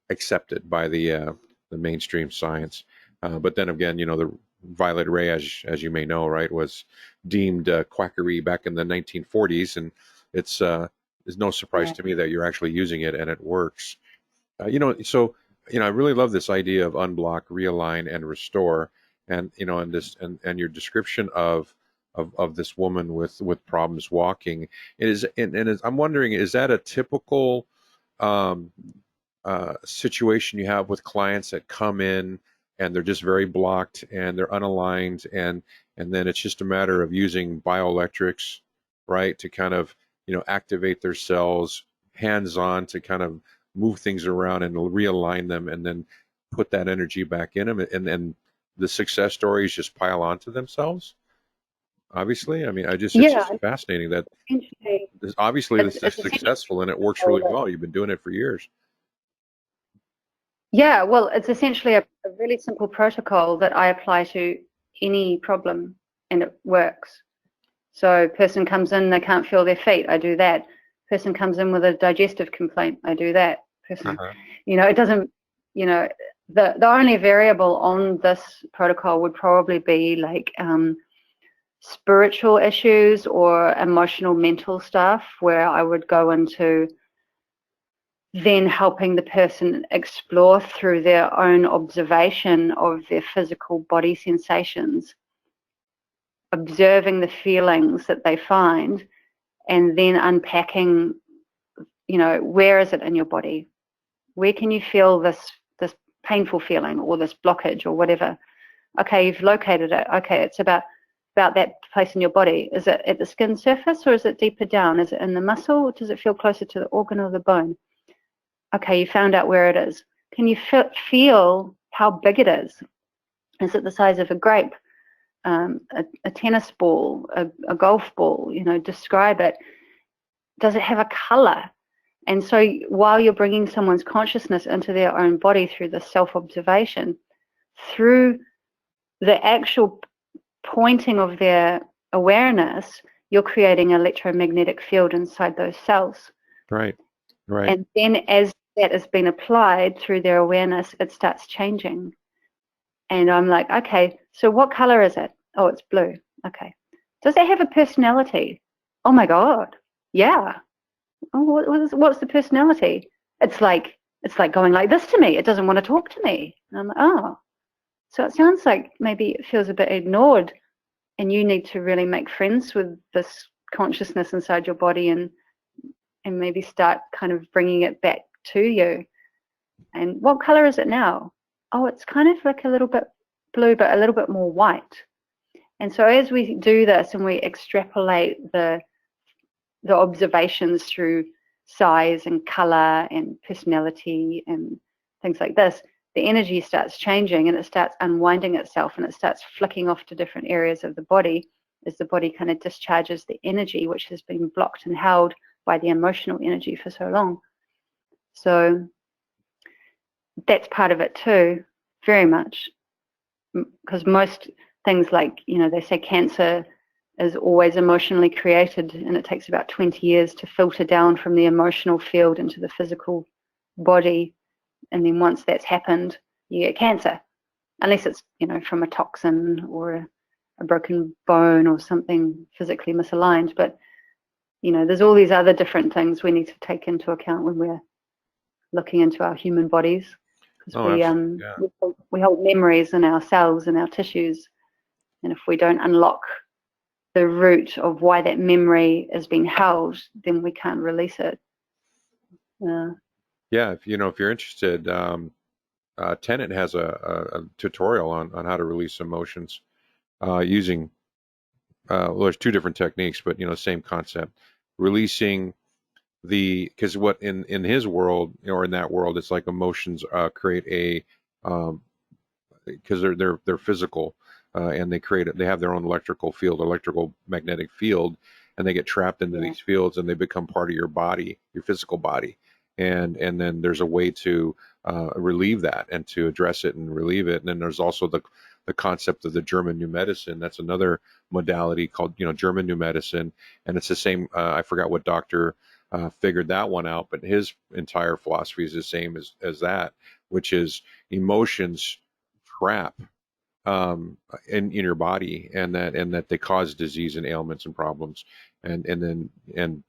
accepted by the mainstream science. But then again, the Violet Ray, as you may know, right, was deemed quackery back in the 1940s, and it's no surprise to me that you're actually using it and it works. So I really love this idea of unblock, realign, and restore, and and your description of of this woman with problems walking. I'm wondering, is that a typical um, situation you have with clients that come in and they're just very blocked and they're unaligned, and then it's just a matter of using bioelectrics, right, to kind of activate their cells, hands on, to kind of move things around and realign them, and then put that energy back in them, and then the success stories just pile onto themselves. Obviously, I mean, it's Yeah, just fascinating that essentially, obviously this is it's essentially successful and it works really well. You've been doing it for years. yeah, well, it's essentially a really simple protocol that I apply to any problem, and it works. So person comes in, they can't feel their feet, I do that. Person comes in with a digestive complaint, I do that. Person, Uh-huh. it doesn't, the only variable on this protocol would probably be like spiritual issues or emotional mental stuff, where I would go into then helping the person explore through their own observation of their physical body sensations, observing the feelings that they find, and then unpacking, where is it in your body? Where can you feel this painful feeling or this blockage or whatever? Okay, you've located it. Okay, it's about that place in your body. Is it at the skin surface, or is it deeper down? Is it in the muscle? Does it feel closer to the organ or the bone? Okay, you found out where it is. Can you feel how big it is? Is it the size of a grape, a tennis ball, a golf ball? Describe it. Does it have a color? And so while you're bringing someone's consciousness into their own body through the self-observation, through the actual pointing of their awareness, you're creating an electromagnetic field inside those cells. Right. Right. And then as that has been applied through their awareness, it starts changing. And I'm like, okay, so what color is it? Oh, it's blue. Okay. Does it have a personality? Oh my God. Yeah. Oh, what's the personality? It's like going like this to me. It doesn't want to talk to me. And I'm like, oh. So it sounds like maybe it feels a bit ignored, and you need to really make friends with this consciousness inside your body, and maybe start kind of bringing it back to you. And what color is it now? Oh, it's kind of like a little bit blue, but a little bit more white. And so as we do this and we extrapolate the observations through size and color and personality and things like this, the energy starts changing and it starts unwinding itself, and it starts flicking off to different areas of the body as the body kind of discharges the energy which has been blocked and held by the emotional energy for so long. So that's part of it too, very much, because most things, like, they say cancer is always emotionally created, and it takes about 20 years to filter down from the emotional field into the physical body. And then once that's happened, you get cancer, unless it's, from a toxin or a broken bone or something physically misaligned. But, there's all these other different things we need to take into account when we're looking into our human bodies, because Oh, absolutely. Yeah. we hold memories in our cells and our tissues. And if we don't unlock the root of why that memory is being held, then we can't release it. Yeah. If you're interested, Tenet has a tutorial on how to release emotions using well, there's two different techniques, but same concept. Releasing because what in his world, or in that world, it's like emotions create a because they're physical, and they have their own electrical magnetic field, and they get trapped into these fields, and they become part of your body, your physical body, and then there's a way to relieve that and to address it and relieve it. And then there's also the concept of the German New Medicine. That's another modality called German New Medicine, and it's the same. I forgot what doctor figured that one out, but his entire philosophy is the same as that, which is emotions trap in your body, and that they cause disease and ailments and problems, and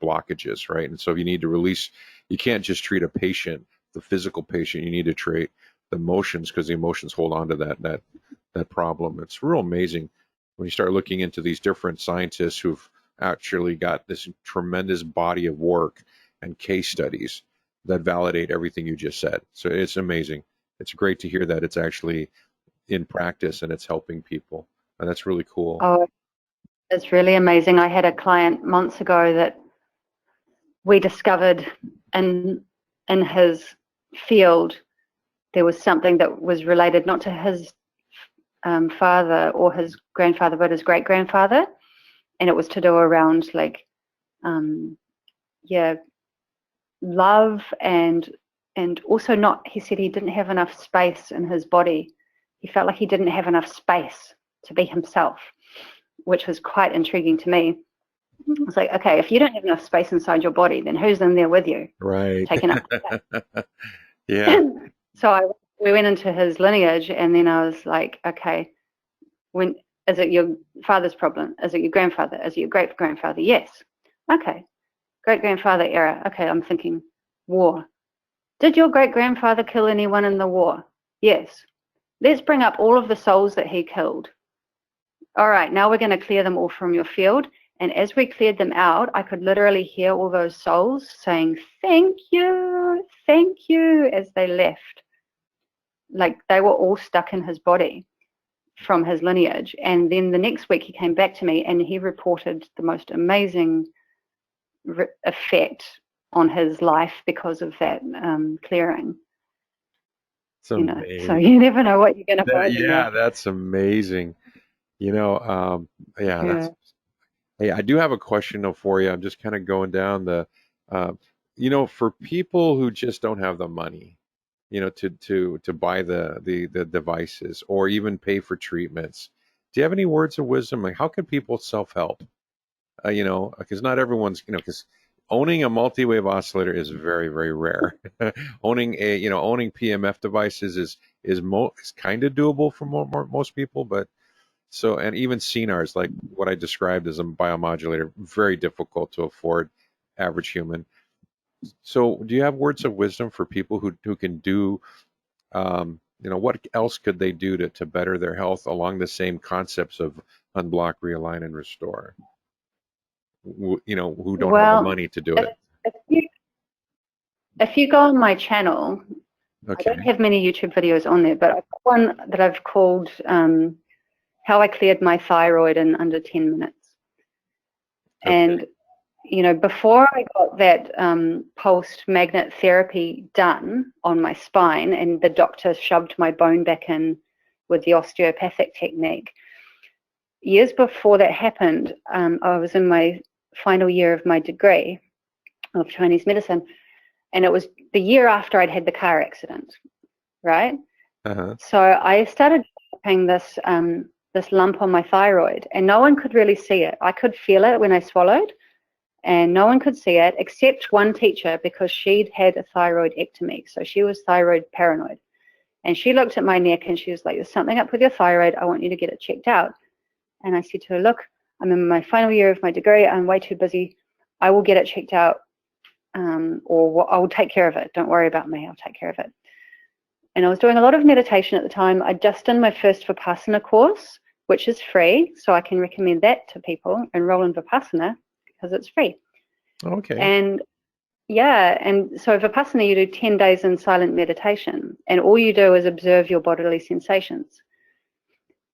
blockages, right? And so you need to release. You can't just treat a patient, the physical patient. You need to treat the emotions, because the emotions hold on to that problem. It's real amazing. when you start looking into these different scientists who've actually got this tremendous body of work and case studies that validate everything you just said. So it's amazing. It's great to hear that it's actually in practice and it's helping people. And that's really cool. Oh, it's really amazing. I had a client months ago that we discovered in his field there was something that was related not to his father or his grandfather, but his great grandfather, and it was to do around like, yeah, love and also not. He said he didn't have enough space in his body. He felt like he didn't have enough space to be himself, which was quite intriguing to me. I was like, okay, if you don't have enough space inside your body, then who's in there with you? Right. Taking up. Yeah. So we went into his lineage, and then I was like, okay, when is it your father's problem? Is it your grandfather? Is it your great grandfather? Yes. Okay. Great grandfather era. Okay, I'm thinking war. Did your great grandfather kill anyone in the war? Yes. Let's bring up all of the souls that he killed. All right, now we're going to clear them all from your field. And as we cleared them out, I could literally hear all those souls saying, thank you, as they left. Like they were all stuck in his body from his lineage. And then the next week he came back to me and he reported the most amazing effect on his life because of that clearing. You know, so you never know what you're going to find. Yeah, that's amazing. You know, that's. Hey, I do have a question though for you. I'm just kind of going down the, for people who just don't have the money, to buy the devices or even pay for treatments. Do you have any words of wisdom? Like, how can people self-help? Because not everyone's, because owning a multi-wave oscillator is very, very rare. owning PMF devices is kind of doable for most people, but. So, and even CNARs, like what I described as a biomodulator, very difficult to afford, average human. So, do you have words of wisdom for people who can do, what else could they do to better their health along the same concepts of unblock, realign, and restore? Who don't have the money to do it. If you go on my channel, Okay. I don't have many YouTube videos on there, but I've got one that I've called How I Cleared My Thyroid in Under 10 Minutes. Okay. And, before I got that pulsed magnet therapy done on my spine and the doctor shoved my bone back in with the osteopathic technique, years before that happened, I was in my final year of my degree of Chinese medicine, and it was the year after I'd had the car accident, right? Uh-huh. So I started developing this lump on my thyroid, and no one could really see it. I could feel it when I swallowed, and no one could see it except one teacher because she'd had a thyroidectomy, so she was thyroid paranoid. And she looked at my neck and she was like, there's something up with your thyroid. I want you to get it checked out. And I said to her, look, I'm in my final year of my degree. I'm way too busy. I will get it checked out, or I will take care of it. Don't worry about me. I'll take care of it. And I was doing a lot of meditation at the time. I'd just done my first Vipassana course, which is free. So I can recommend that to people. Enroll in Vipassana because it's free. Okay. And yeah, and so Vipassana, you do 10 days in silent meditation, and all you do is observe your bodily sensations.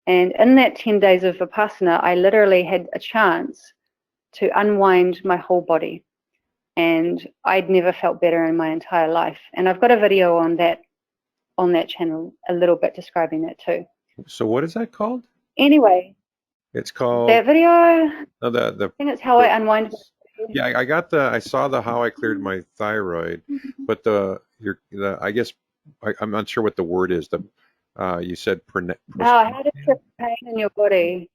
And in that 10 days of Vipassana, I literally had a chance to unwind my whole body. And I'd never felt better in my entire life. And I've got a video on that channel, a little bit describing that too. So what is that called? Anyway. It's called... That video, no, I think it's How I Unwind. Yeah, I saw the How I Cleared My Thyroid, but I guess I'm not sure what the word is. You said how to trip pain in your body.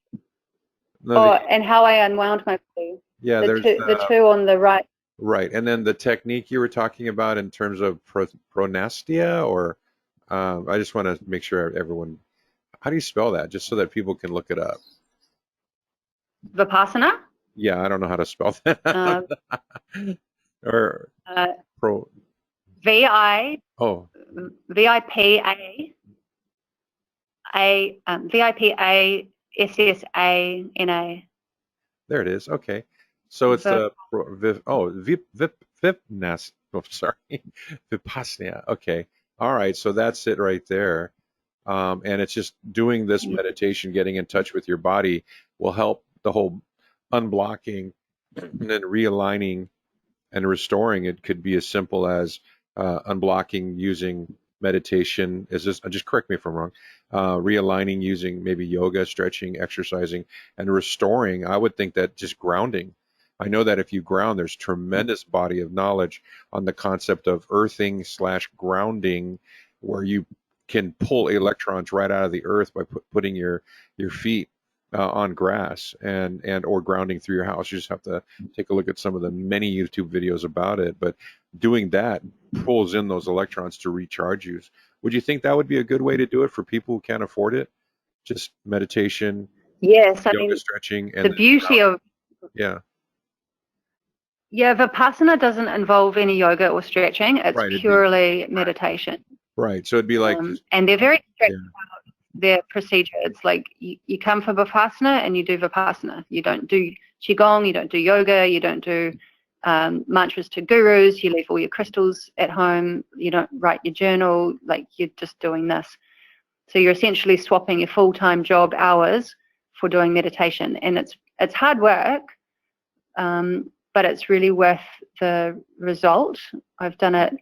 No, and how I unwound my body. Yeah, the two on the right. Right, and then the technique you were talking about in terms of pronastia, or I just want to make sure everyone. How do you spell that, just so that people can look it up? Vipassana. Yeah, I don't know how to spell that. Or pro. V-I. Oh. V-I-P-A. V-I-P-A. Vipasana. There it is. Okay. So it's Vip- Vipnas. Oh, sorry. Vipassana. Okay. All right. So that's it right there. And it's just doing this meditation, getting in touch with your body will help the whole unblocking and then realigning and restoring. It could be as simple as unblocking using meditation. Is this? Just correct me if I'm wrong. Realigning using maybe yoga, stretching, exercising, and restoring. I would think that just grounding. I know that if you ground, there's tremendous body of knowledge on the concept of earthing slash grounding, where you can pull electrons right out of the earth by putting your feet on grass and or grounding through your house. You just have to take a look at some of the many YouTube videos about it. But doing that pulls in those electrons to recharge you. Would you think that would be a good way to do it for people who can't afford it? Just meditation, Yes, I yoga, mean, stretching, the and beauty of yeah, Vipassana doesn't involve any yoga or stretching. It's right. It'd be purely meditation. right. So it'd be like just And they're very strict yeah, about their procedure. It's like you come for Vipassana and you do Vipassana. You don't do Qigong, you don't do yoga, you don't do mantras to gurus, you leave all your crystals at home, you don't write your journal, like you're just doing this. So you're essentially swapping your full-time job hours for doing meditation. And it's hard work, but it's really worth the result. I've done it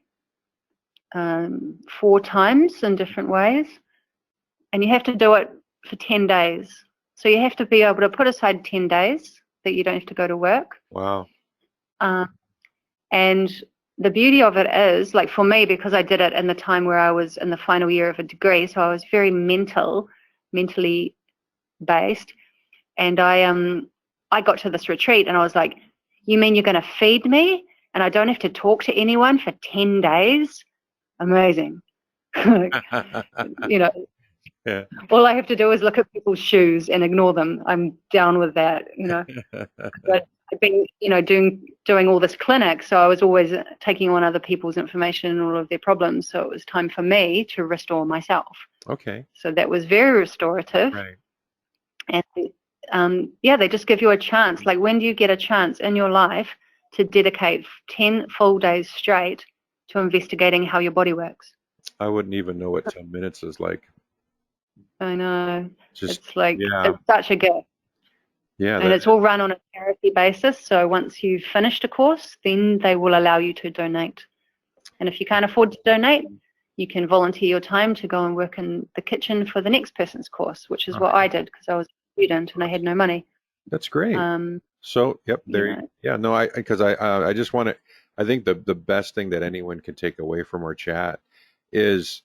4 times in different ways. And you have to do it for 10 days. So you have to be able to put aside 10 days that you don't have to go to work. wow. And the beauty of it is, like for me, because I did it in the time where I was in the final year of a degree, so I was very mentally based. And I got to this retreat and I was like, you mean you're going to feed me and I don't have to talk to anyone for 10 days? Amazing. You know, Yeah. all I have to do is look at people's shoes and ignore them. I'm down with that, you know. But I've been, you know, doing all this clinic, so I was always taking on other people's information and all of their problems. So it was time for me to restore myself. Okay. So that was very restorative. Right. And yeah, they just give you a chance. Like, when do you get a chance in your life to dedicate 10 full days straight to investigating how your body works? I wouldn't even know what 10 minutes is like. I know. Just It's like, yeah, it's such a gift. yeah. And it's all run on a charity basis. So once you've finished a course, then they will allow you to donate. And if you can't afford to donate, you can volunteer your time to go and work in the kitchen for the next person's course, which is what I did because I was a student and I had no money. That's great. So, yep, there. Yeah, no, because I just want to. I think the best thing that anyone can take away from our chat is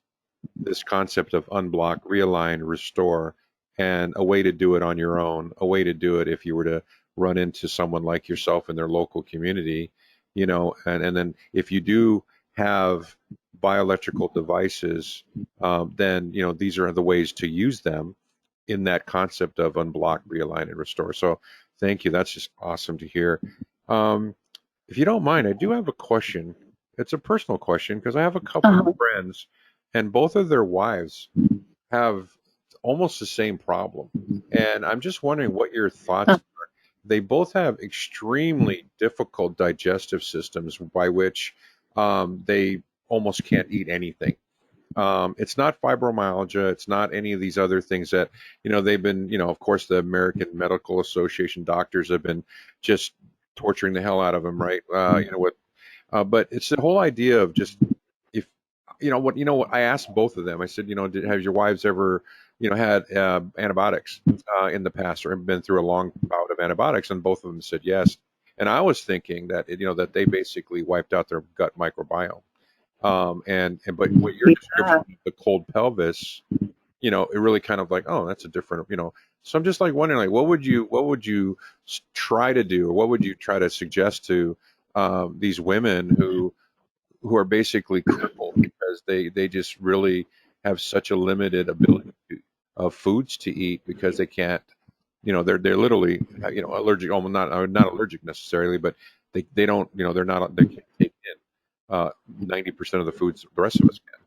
this concept of unblock, realign, restore, and a way to do it on your own. A way to do it if you were to run into someone like yourself in their local community, you know, and then if you do have bioelectrical devices, then you know these are the ways to use them in that concept of unblock, realign, and restore. So thank you. That's just awesome to hear. If you don't mind, I do have a question. It's a personal question because I have a couple of friends and both of their wives have almost the same problem. And I'm just wondering what your thoughts are. They both have extremely difficult digestive systems by which they almost can't eat anything. It's not fibromyalgia. It's not any of these other things that, you know, they've been, you know, of course, the American Medical Association doctors have been just torturing the hell out of them, right? You know what? But it's the whole idea of just if, you know what, I asked both of them. I said, you know, have your wives ever, you know, had antibiotics in the past or been through a long bout of antibiotics? And both of them said yes. And I was thinking that, you know, that they basically wiped out their gut microbiome. But what your description of the cold pelvis, you know, it really kind of like, oh, that's a different, you know. So I'm just like wondering, like, what would you try to do, or what would you try to suggest to these women who are basically crippled because they just really have such a limited ability of foods to eat because they can't, you know, they're literally, you know, allergic, almost not allergic necessarily, but they don't, you know, they can't take in 90% of the foods the rest of us can.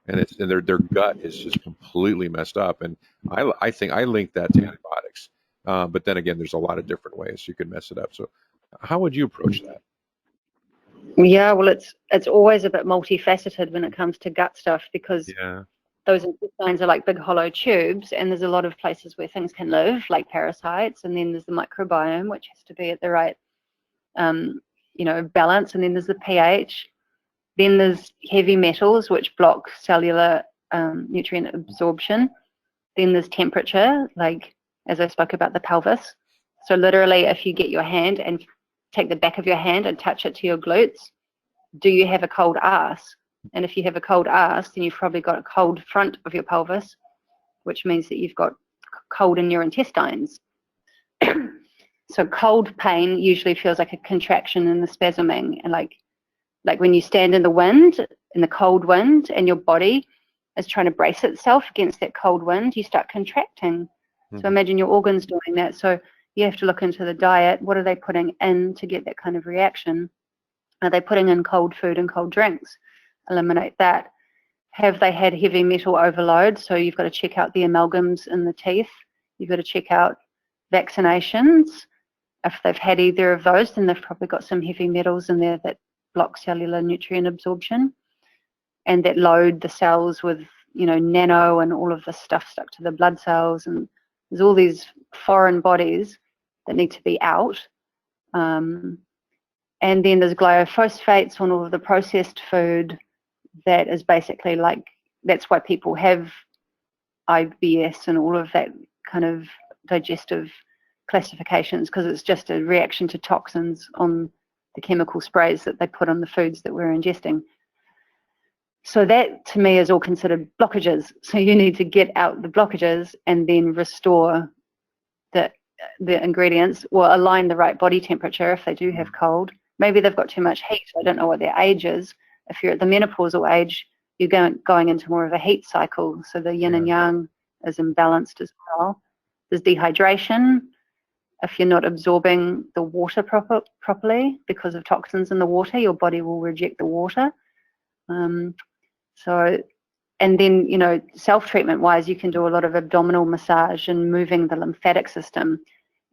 and their gut is just completely messed up. And I think I link that to antibiotics. But then again, there's a lot of different ways you can mess it up. So how would you approach that? Yeah, well, it's always a bit multifaceted when it comes to gut stuff, because those intestines are like big hollow tubes, and there's a lot of places where things can live, like parasites, and then there's the microbiome, which has to be at the right balance, and then there's the pH. Then there's heavy metals, which block cellular nutrient absorption. Then there's temperature, like as I spoke about the pelvis. So literally, if you get your hand and take the back of your hand and touch it to your glutes, do you have a cold ass? And if you have a cold ass, then you've probably got a cold front of your pelvis, which means that you've got cold in your intestines. So cold pain usually feels like a contraction and the spasming, and like when you stand in the wind, in the cold wind, and your body is trying to brace itself against that cold wind, you start contracting. So imagine your organs doing that. So you have to look into the diet. What are they putting in to get that kind of reaction? Are they putting in cold food and cold drinks? Eliminate that. Have they had heavy metal overload? So you've got to check out the amalgams in the teeth. You've got to check out vaccinations. If they've had either of those, then they've probably got some heavy metals in there that block cellular nutrient absorption and that load the cells with, nano and all of the stuff stuck to the blood cells. And there's all these foreign bodies that need to be out. And then there's glyphosates on all of the processed food that is basically that's why people have IBS and all of that kind of digestive classifications, because it's just a reaction to toxins on the chemical sprays that they put on the foods that we're ingesting. So that to me is all considered blockages. So you need to get out the blockages and then restore the ingredients, or align the right body temperature if they do have cold. Maybe they've got too much heat. I don't know what their age is. If you're at the menopausal age, you're going into more of a heat cycle. So the yin and yang is imbalanced as well. There's dehydration. If you're not absorbing the water properly because of toxins in the water, your body will reject the water. And then, self-treatment wise, you can do a lot of abdominal massage and moving the lymphatic system,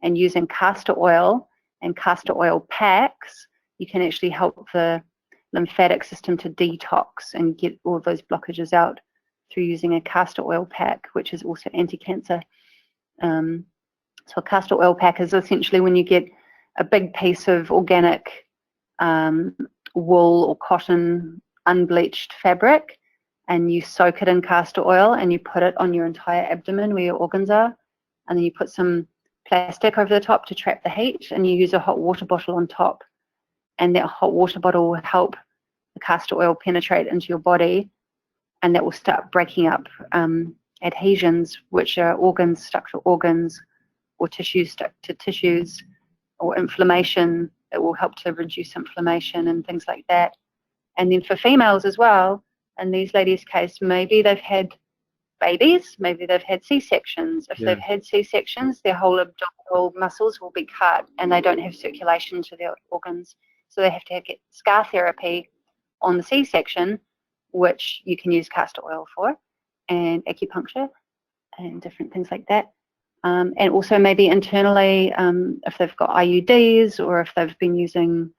and using castor oil and castor oil packs. You can actually help the lymphatic system to detox and get all those blockages out through using a castor oil pack, which is also anti-cancer. So a castor oil pack is essentially when you get a big piece of organic wool or cotton unbleached fabric, and you soak it in castor oil and you put it on your entire abdomen where your organs are, and then you put some plastic over the top to trap the heat, and you use a hot water bottle on top, and that hot water bottle will help the castor oil penetrate into your body, and that will start breaking up adhesions, which are organs stuck to organs, or tissues stuck to tissues, or inflammation. It will help to reduce inflammation and things like that. And then for females as well, in these ladies' case, maybe they've had babies, maybe they've had C-sections. If they've had C-sections, their whole abdominal muscles will be cut and they don't have circulation to their organs. So they have to get scar therapy on the C-section, which you can use castor oil for, and acupuncture and different things like that. And also maybe internally, if they've got IUDs, or if they've been using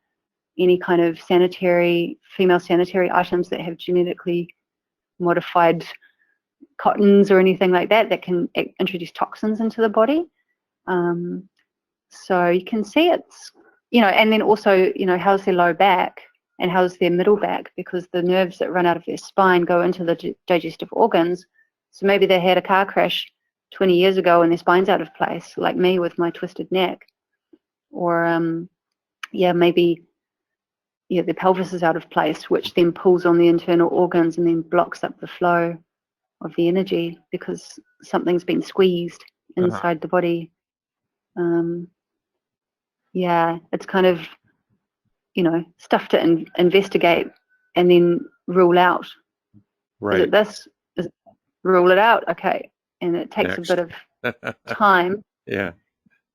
any kind of female sanitary items that have genetically modified cottons or anything like that, that can introduce toxins into the body. So you can see it's, and then also, how's their low back and how's their middle back, because the nerves that run out of their spine go into the digestive organs. So maybe they had a car crash 20 years ago and their spine's out of place, like me with my twisted neck. Or, maybe the pelvis is out of place, which then pulls on the internal organs and then blocks up the flow of the energy because something's been squeezed inside the body. It's kind of, stuff to investigate and then rule out. Right. Is it this? Rule it out. Okay. And it takes a bit of time. Yeah.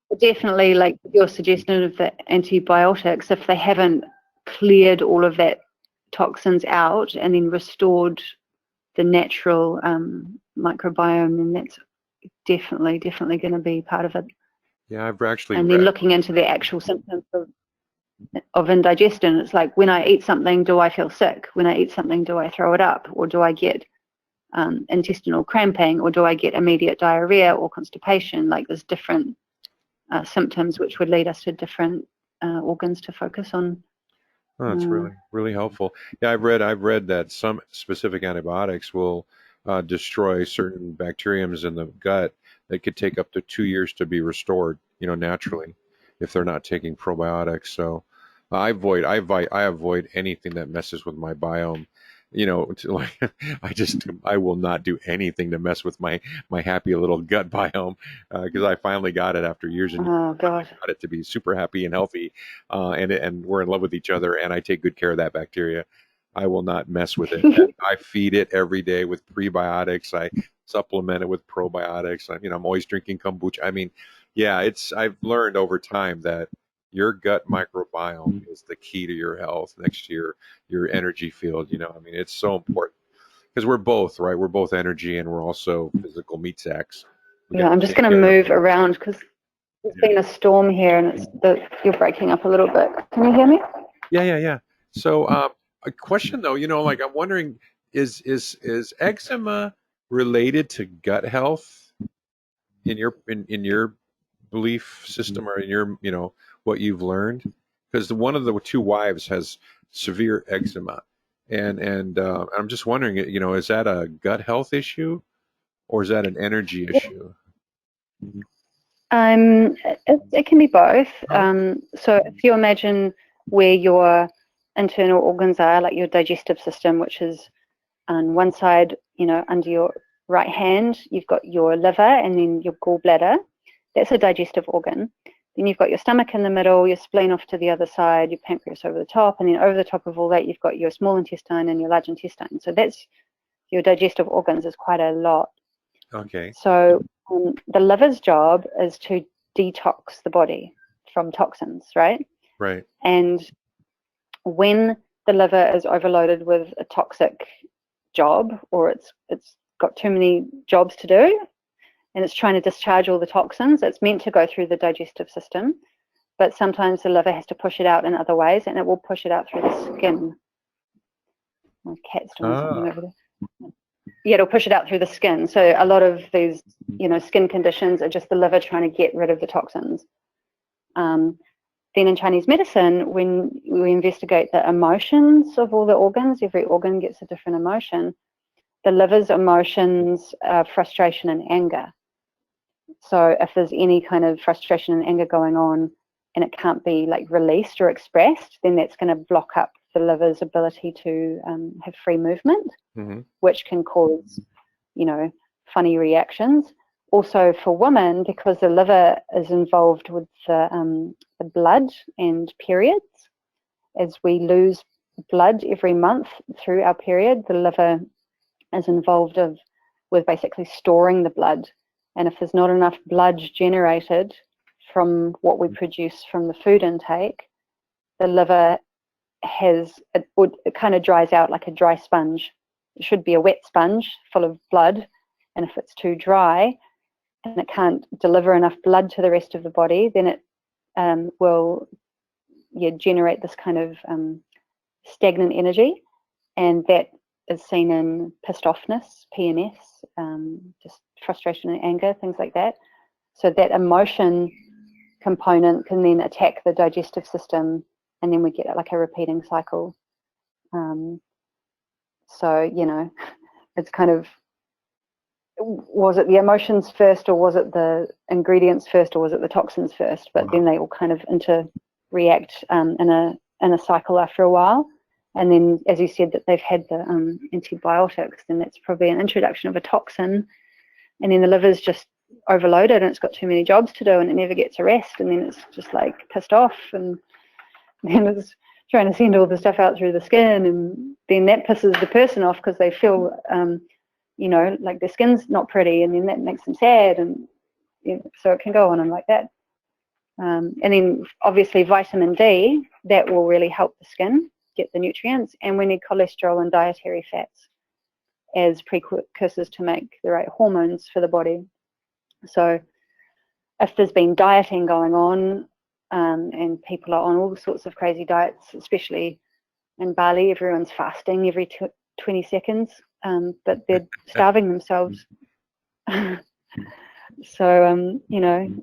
But definitely, like your suggestion of the antibiotics, if they haven't cleared all of that toxins out and then restored the natural microbiome, then that's definitely going to be part of it. Yeah, I've actually and read. then looking into the actual symptoms of indigestion, it's like, when I eat something, do I feel sick? When I eat something, do I throw it up? Or do I get intestinal cramping? Or do I get immediate diarrhea or constipation? Like, there's different symptoms which would lead us to different organs to focus on. Oh, that's really helpful. Yeah, I've read that some specific antibiotics will destroy certain bacteriums in the gut that could take up to 2 years to be restored, naturally, if they're not taking probiotics. So I avoid anything that messes with my biome. I will not do anything to mess with my happy little gut biome, because I finally got it after years and years. Oh God! Got it to be super happy and healthy, and we're in love with each other, and I take good care of that bacteria. I will not mess with it. I feed it every day with prebiotics. I supplement it with probiotics. I'm always drinking kombucha. I mean, yeah, I've learned over time that your gut microbiome is the key to your health, next to your energy field. I mean, it's so important because we're both, right? We're both energy, and we're also physical meat sacks. Yeah, I'm just going to move around because there's been a storm here, and you're breaking up a little bit. Can you hear me? Yeah. So, a question though, like, I'm wondering, is eczema related to gut health in your belief system, or in your what you've learned? Because one of the two wives has severe eczema, and I'm just wondering, is that a gut health issue, or is that an energy issue? It can be both. So if you imagine where your internal organs are, like your digestive system, which is on one side, under your right hand, you've got your liver, and then your gallbladder. That's a digestive organ. Then you've got your stomach in the middle, your spleen off to the other side, your pancreas over the top, and then over the top of all that, you've got your small intestine and your large intestine. So that's your digestive organs, is quite a lot. Okay. So the liver's job is to detox the body from toxins, right? Right. And when the liver is overloaded with a toxic job, or it's got too many jobs to do, and it's trying to discharge all the toxins, it's meant to go through the digestive system, but sometimes the liver has to push it out in other ways, and it will push it out through the skin. My cat's doing something over there. Yeah, it'll push it out through the skin. So a lot of these, skin conditions are just the liver trying to get rid of the toxins. Then in Chinese medicine, when we investigate the emotions of all the organs, every organ gets a different emotion. The liver's emotions are frustration and anger. So if there's any kind of frustration and anger going on, and it can't be like released or expressed, then that's going to block up the liver's ability to have free movement, which can cause, funny reactions. Also for women, because the liver is involved with the blood and periods, as we lose blood every month through our period, the liver is involved with basically storing the blood. And if there's not enough blood generated from what we produce from the food intake, the liver it kind of dries out like a dry sponge. It should be a wet sponge full of blood, and if it's too dry and it can't deliver enough blood to the rest of the body, then it will generate this kind of stagnant energy, and that is seen in pissed offness, PMS, just frustration and anger, things like that. So that emotion component can then attack the digestive system, and then we get like a repeating cycle. So, it's kind of, was it the emotions first, or was it the ingredients first, or was it the toxins first? But then they all kind of react in a cycle after a while. And then, as you said, that they've had the antibiotics, then that's probably an introduction of a toxin, and then the liver's just overloaded and it's got too many jobs to do, and it never gets a rest, and then it's just like pissed off, and then it's trying to send all the stuff out through the skin, and then that pisses the person off because they feel like their skin's not pretty, and then that makes them sad, and so it can go on and like that. And then obviously vitamin D, that will really help the skin get the nutrients, and we need cholesterol and dietary fats. as precursors to make the right hormones for the body. So if there's been dieting going on, and people are on all sorts of crazy diets, especially in Bali, everyone's fasting every 20 seconds, but they're starving themselves. So, you know,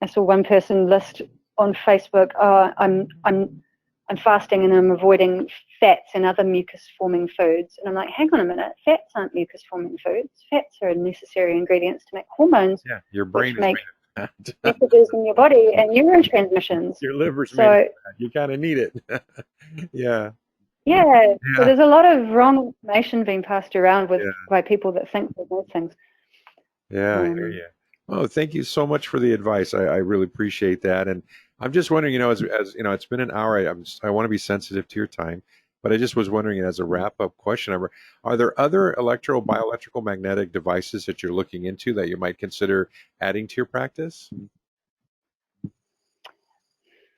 I saw one person list on Facebook, oh, I'm fasting and I'm avoiding fats and other mucus-forming foods. And I'm like, hang on a minute, fats aren't mucus-forming foods. Fats are necessary ingredients to make hormones. Yeah, your brain is make made of messages in your body and neurotransmissions. your liver's So, made of that. You kind of need it. Yeah. yeah, so Yeah. there's a lot of wrong information being passed around with Yeah. by people that think they know things. Yeah, I hear you. Oh, thank you so much for the advice. I really appreciate that. And I'm just wondering, you know, as you know, it's been an hour. I want to be sensitive to your time, but I just was wondering, as a wrap-up question, are there other bioelectrical magnetic devices that you're looking into that you might consider adding to your practice?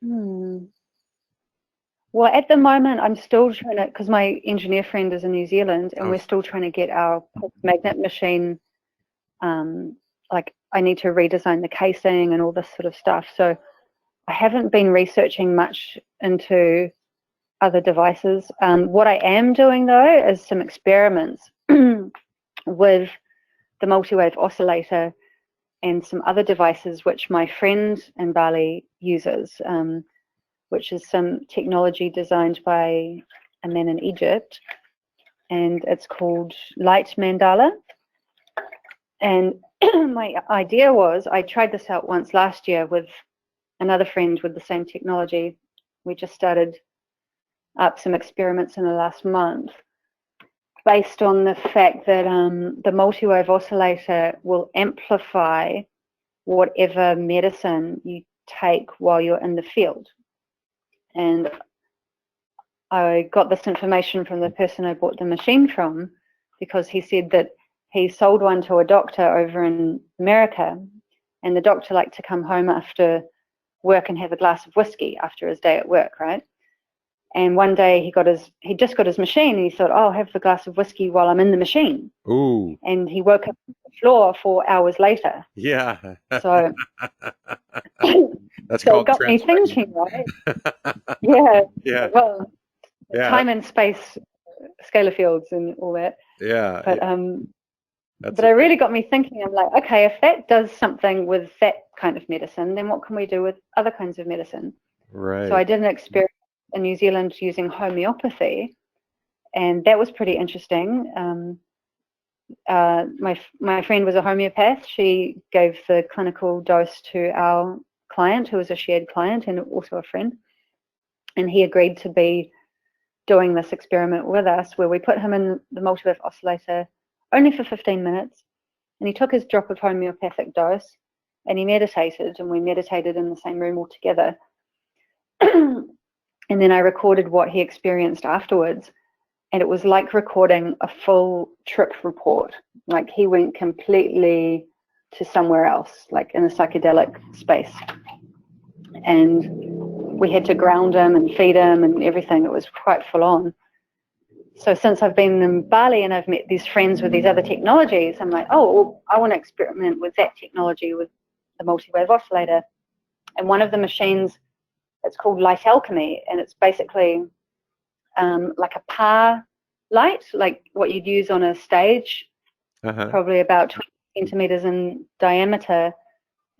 Well, at the moment, I'm still trying to, because my engineer friend is in New Zealand, and we're still trying to get our magnet machine. Like, I need to redesign the casing and all this sort of stuff. So I haven't been researching much into other devices. What I am doing, though, is some experiments with the multi-wave oscillator and some other devices which my friend in Bali uses, which is some technology designed by a man in Egypt, and it's called Light Mandala. And my idea was, I tried this out once last year with another friend with the same technology. We just started up some experiments in the last month based on the fact that the multi-wave oscillator will amplify whatever medicine you take while you're in the field. And I got this information from the person I bought the machine from, because he said that he sold one to a doctor over in America, and the doctor liked to come home after work and have a glass of whiskey after his day at work, right? And one day he just got his machine, and he thought, oh, I'll have the glass of whiskey while I'm in the machine. Ooh. And he woke up on the floor 4 hours later. Yeah. So That's so called it got me thinking, right? Yeah. Yeah. Well, Yeah. time and space, scalar fields and all that. Yeah. But it really got me thinking. I'm like, okay, if that does something with that kind of medicine, then what can we do with other kinds of medicine? Right. So I did an experiment in New Zealand using homeopathy, and that was pretty interesting. My friend was a homeopath. She gave the clinical dose to our client, who was a shared client and also a friend, and he agreed to be doing this experiment with us, where we put him in the multi-wave oscillator only for 15 minutes, and he took his drop of homeopathic dose, and he meditated, and we meditated in the same room all together. And then I recorded what he experienced afterwards, and it was like recording a full trip report. Like, he went completely to somewhere else, like in a psychedelic space, and we had to ground him and feed him and everything. It was quite full on. So since I've been in Bali and I've met these friends with these other technologies, I'm like, oh, well, I want to experiment with that technology with the multi-wave oscillator. And one of the machines, it's called Light Alchemy, and it's basically like a par light, like what you'd use on a stage, probably about 20 centimeters in diameter,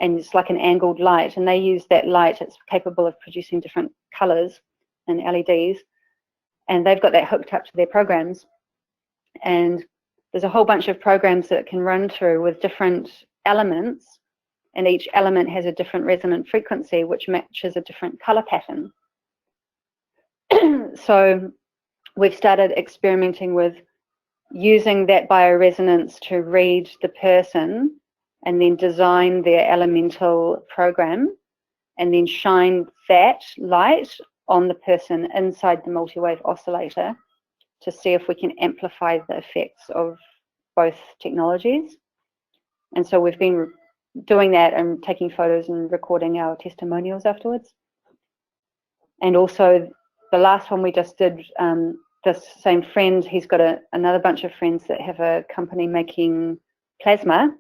and it's like an angled light. And they use that light. It's capable of producing different colors and LEDs. And they've got that hooked up to their programs. And there's a whole bunch of programs that it can run through with different elements, and each element has a different resonant frequency, which matches a different color pattern. So we've started experimenting with using that bioresonance to read the person, and then design their elemental program, and then shine that light on the person inside the multi-wave oscillator to see if we can amplify the effects of both technologies. And so we've been doing that and taking photos and recording our testimonials afterwards. And also the last one we just did this same friend, he's got another bunch of friends that have a company making plasma,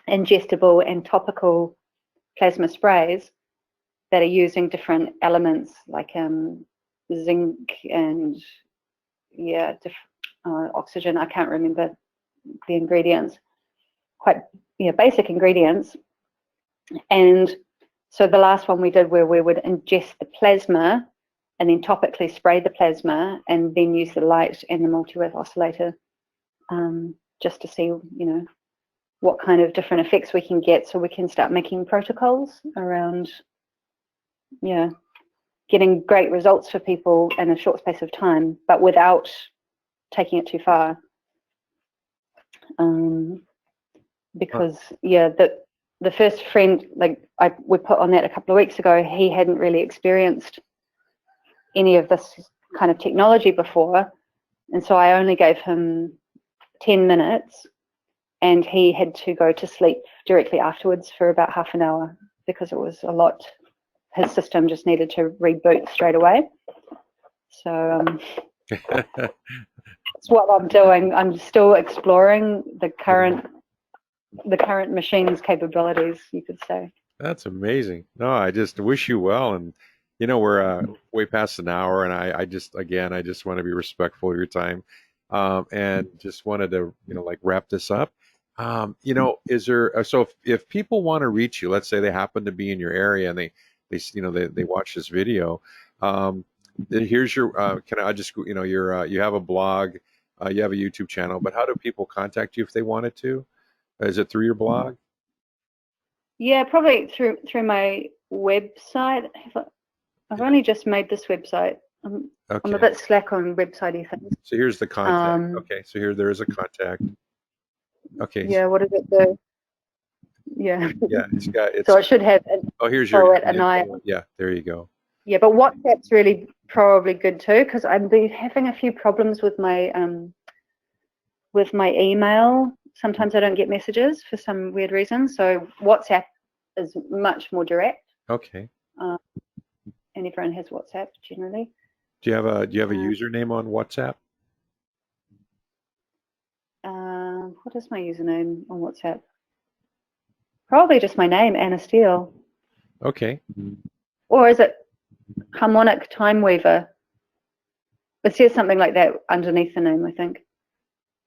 ingestible and topical plasma sprays that are using different elements like zinc and oxygen. I can't remember the ingredients, quite basic ingredients. And so the last one we did, where we would ingest the plasma and then topically spray the plasma and then use the light and the multi-wave oscillator, just to see what kind of different effects we can get, so we can start making protocols around getting great results for people in a short space of time, but without taking it too far. Because the first friend, like we put on that a couple of weeks ago, he hadn't really experienced any of this kind of technology before, and so I only gave him 10 minutes, and he had to go to sleep directly afterwards for about half an hour because it was a lot. His system just needed to reboot straight away. So that's what I'm doing. I'm still exploring the current machine's capabilities, you could say. That's amazing. No, I just wish you well. And we're way past an hour, and I just want to be respectful of your time, and just wanted to wrap this up. Is there if people want to reach you, let's say they happen to be in your area and they watch this video, here's your can I just you have a blog, you have a YouTube channel, but how do people contact you if they wanted to? Is it through your blog? Yeah, probably through my website. I've only just made this website. I'm a bit slack on website-y things. So here's the contact. Okay, so there is a contact. Okay. Yeah, what does it do? Yeah. Yeah, so it should have. Here's your. Yeah, there you go. Yeah, but WhatsApp's really probably good too, because I've been having a few problems with my email. Sometimes I don't get messages for some weird reason. So WhatsApp is much more direct. Okay. And everyone has WhatsApp generally. Do you have a username on WhatsApp? What is my username on WhatsApp? Probably just my name, Anna Steele. Okay. Or is it Harmonic Time Weaver? It says something like that underneath the name, I think.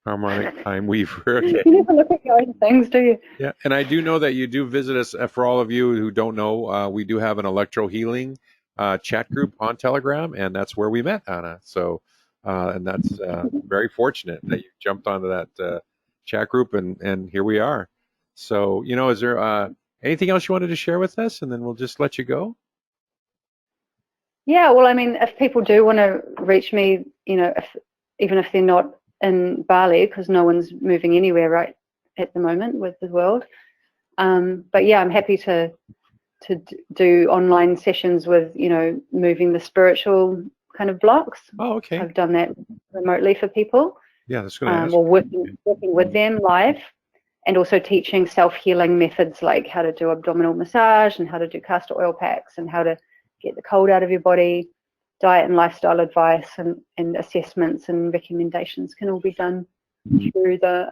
Harmonic Time Weaver. Okay. You never look at your own things, do you? Yeah, and I do know that you do visit us. For all of you who don't know, we do have an Electro Healing chat group on Telegram, and that's where we met, Anna. So, and that's very fortunate that you jumped onto that chat group, and here we are. So, is there anything else you wanted to share with us, and then we'll just let you go? Yeah, well, I mean, if people do want to reach me, even if they're not in Bali, because no one's moving anywhere right at the moment with the world. But yeah, I'm happy to do online sessions with, moving the spiritual kind of blocks. Oh, okay. I've done that remotely for people. Yeah, that's going to ask. Or working with them live, and also teaching self-healing methods like how to do abdominal massage and how to do castor oil packs and how to get the cold out of your body. Diet and lifestyle advice and assessments and recommendations can all be done through the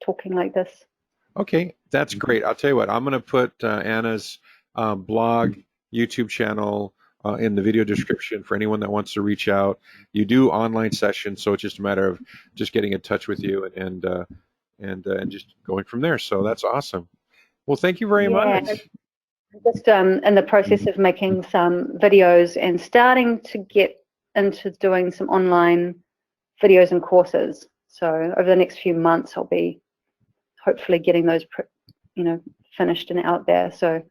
talking like this. Okay, that's great. I'll tell you what, I'm going to put Anna's blog, YouTube channel in the video description for anyone that wants to reach out. You do online sessions, so it's just a matter of just getting in touch with you and just going from there. So that's awesome. Well, thank you very much. Just in the process of making some videos and starting to get into doing some online videos and courses. So over the next few months, I'll be hopefully getting those, finished and out there. So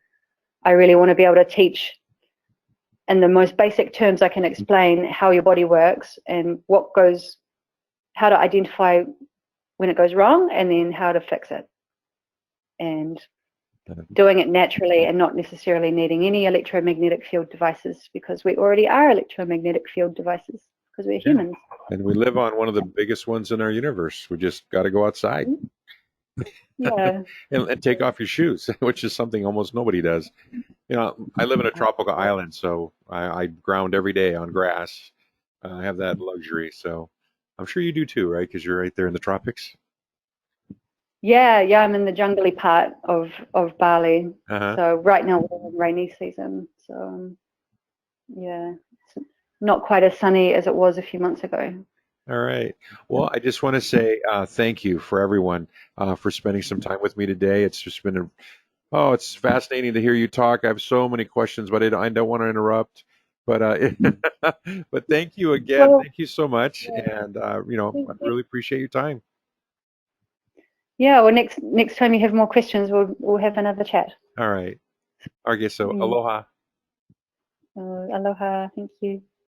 I really want to be able to teach in the most basic terms I can explain how your body works and how to identify when it goes wrong and then how to fix it. And doing it naturally and not necessarily needing any electromagnetic field devices, because we already are electromagnetic field devices because we're humans. And we live on one of the biggest ones in our universe. We just got to go outside. Yeah. and take off your shoes, which is something almost nobody does. I live in a tropical island, so I ground every day on grass. I have that luxury, so I'm sure you do too, right? Because you're right there in the tropics. Yeah, yeah, I'm in the jungly part of Bali. Uh-huh. So right now we're in rainy season. So yeah, it's not quite as sunny as it was a few months ago. All right. Well, I just want to say thank you for everyone for spending some time with me today. It's just been it's fascinating to hear you talk. I have so many questions, but I don't want to interrupt. But but thank you again. Well, Thank you so much, yeah, and I really appreciate your time. yeah. Well, next time you have more questions, we'll have another chat. All right. Okay. So Mm. aloha. Aloha. Thank you.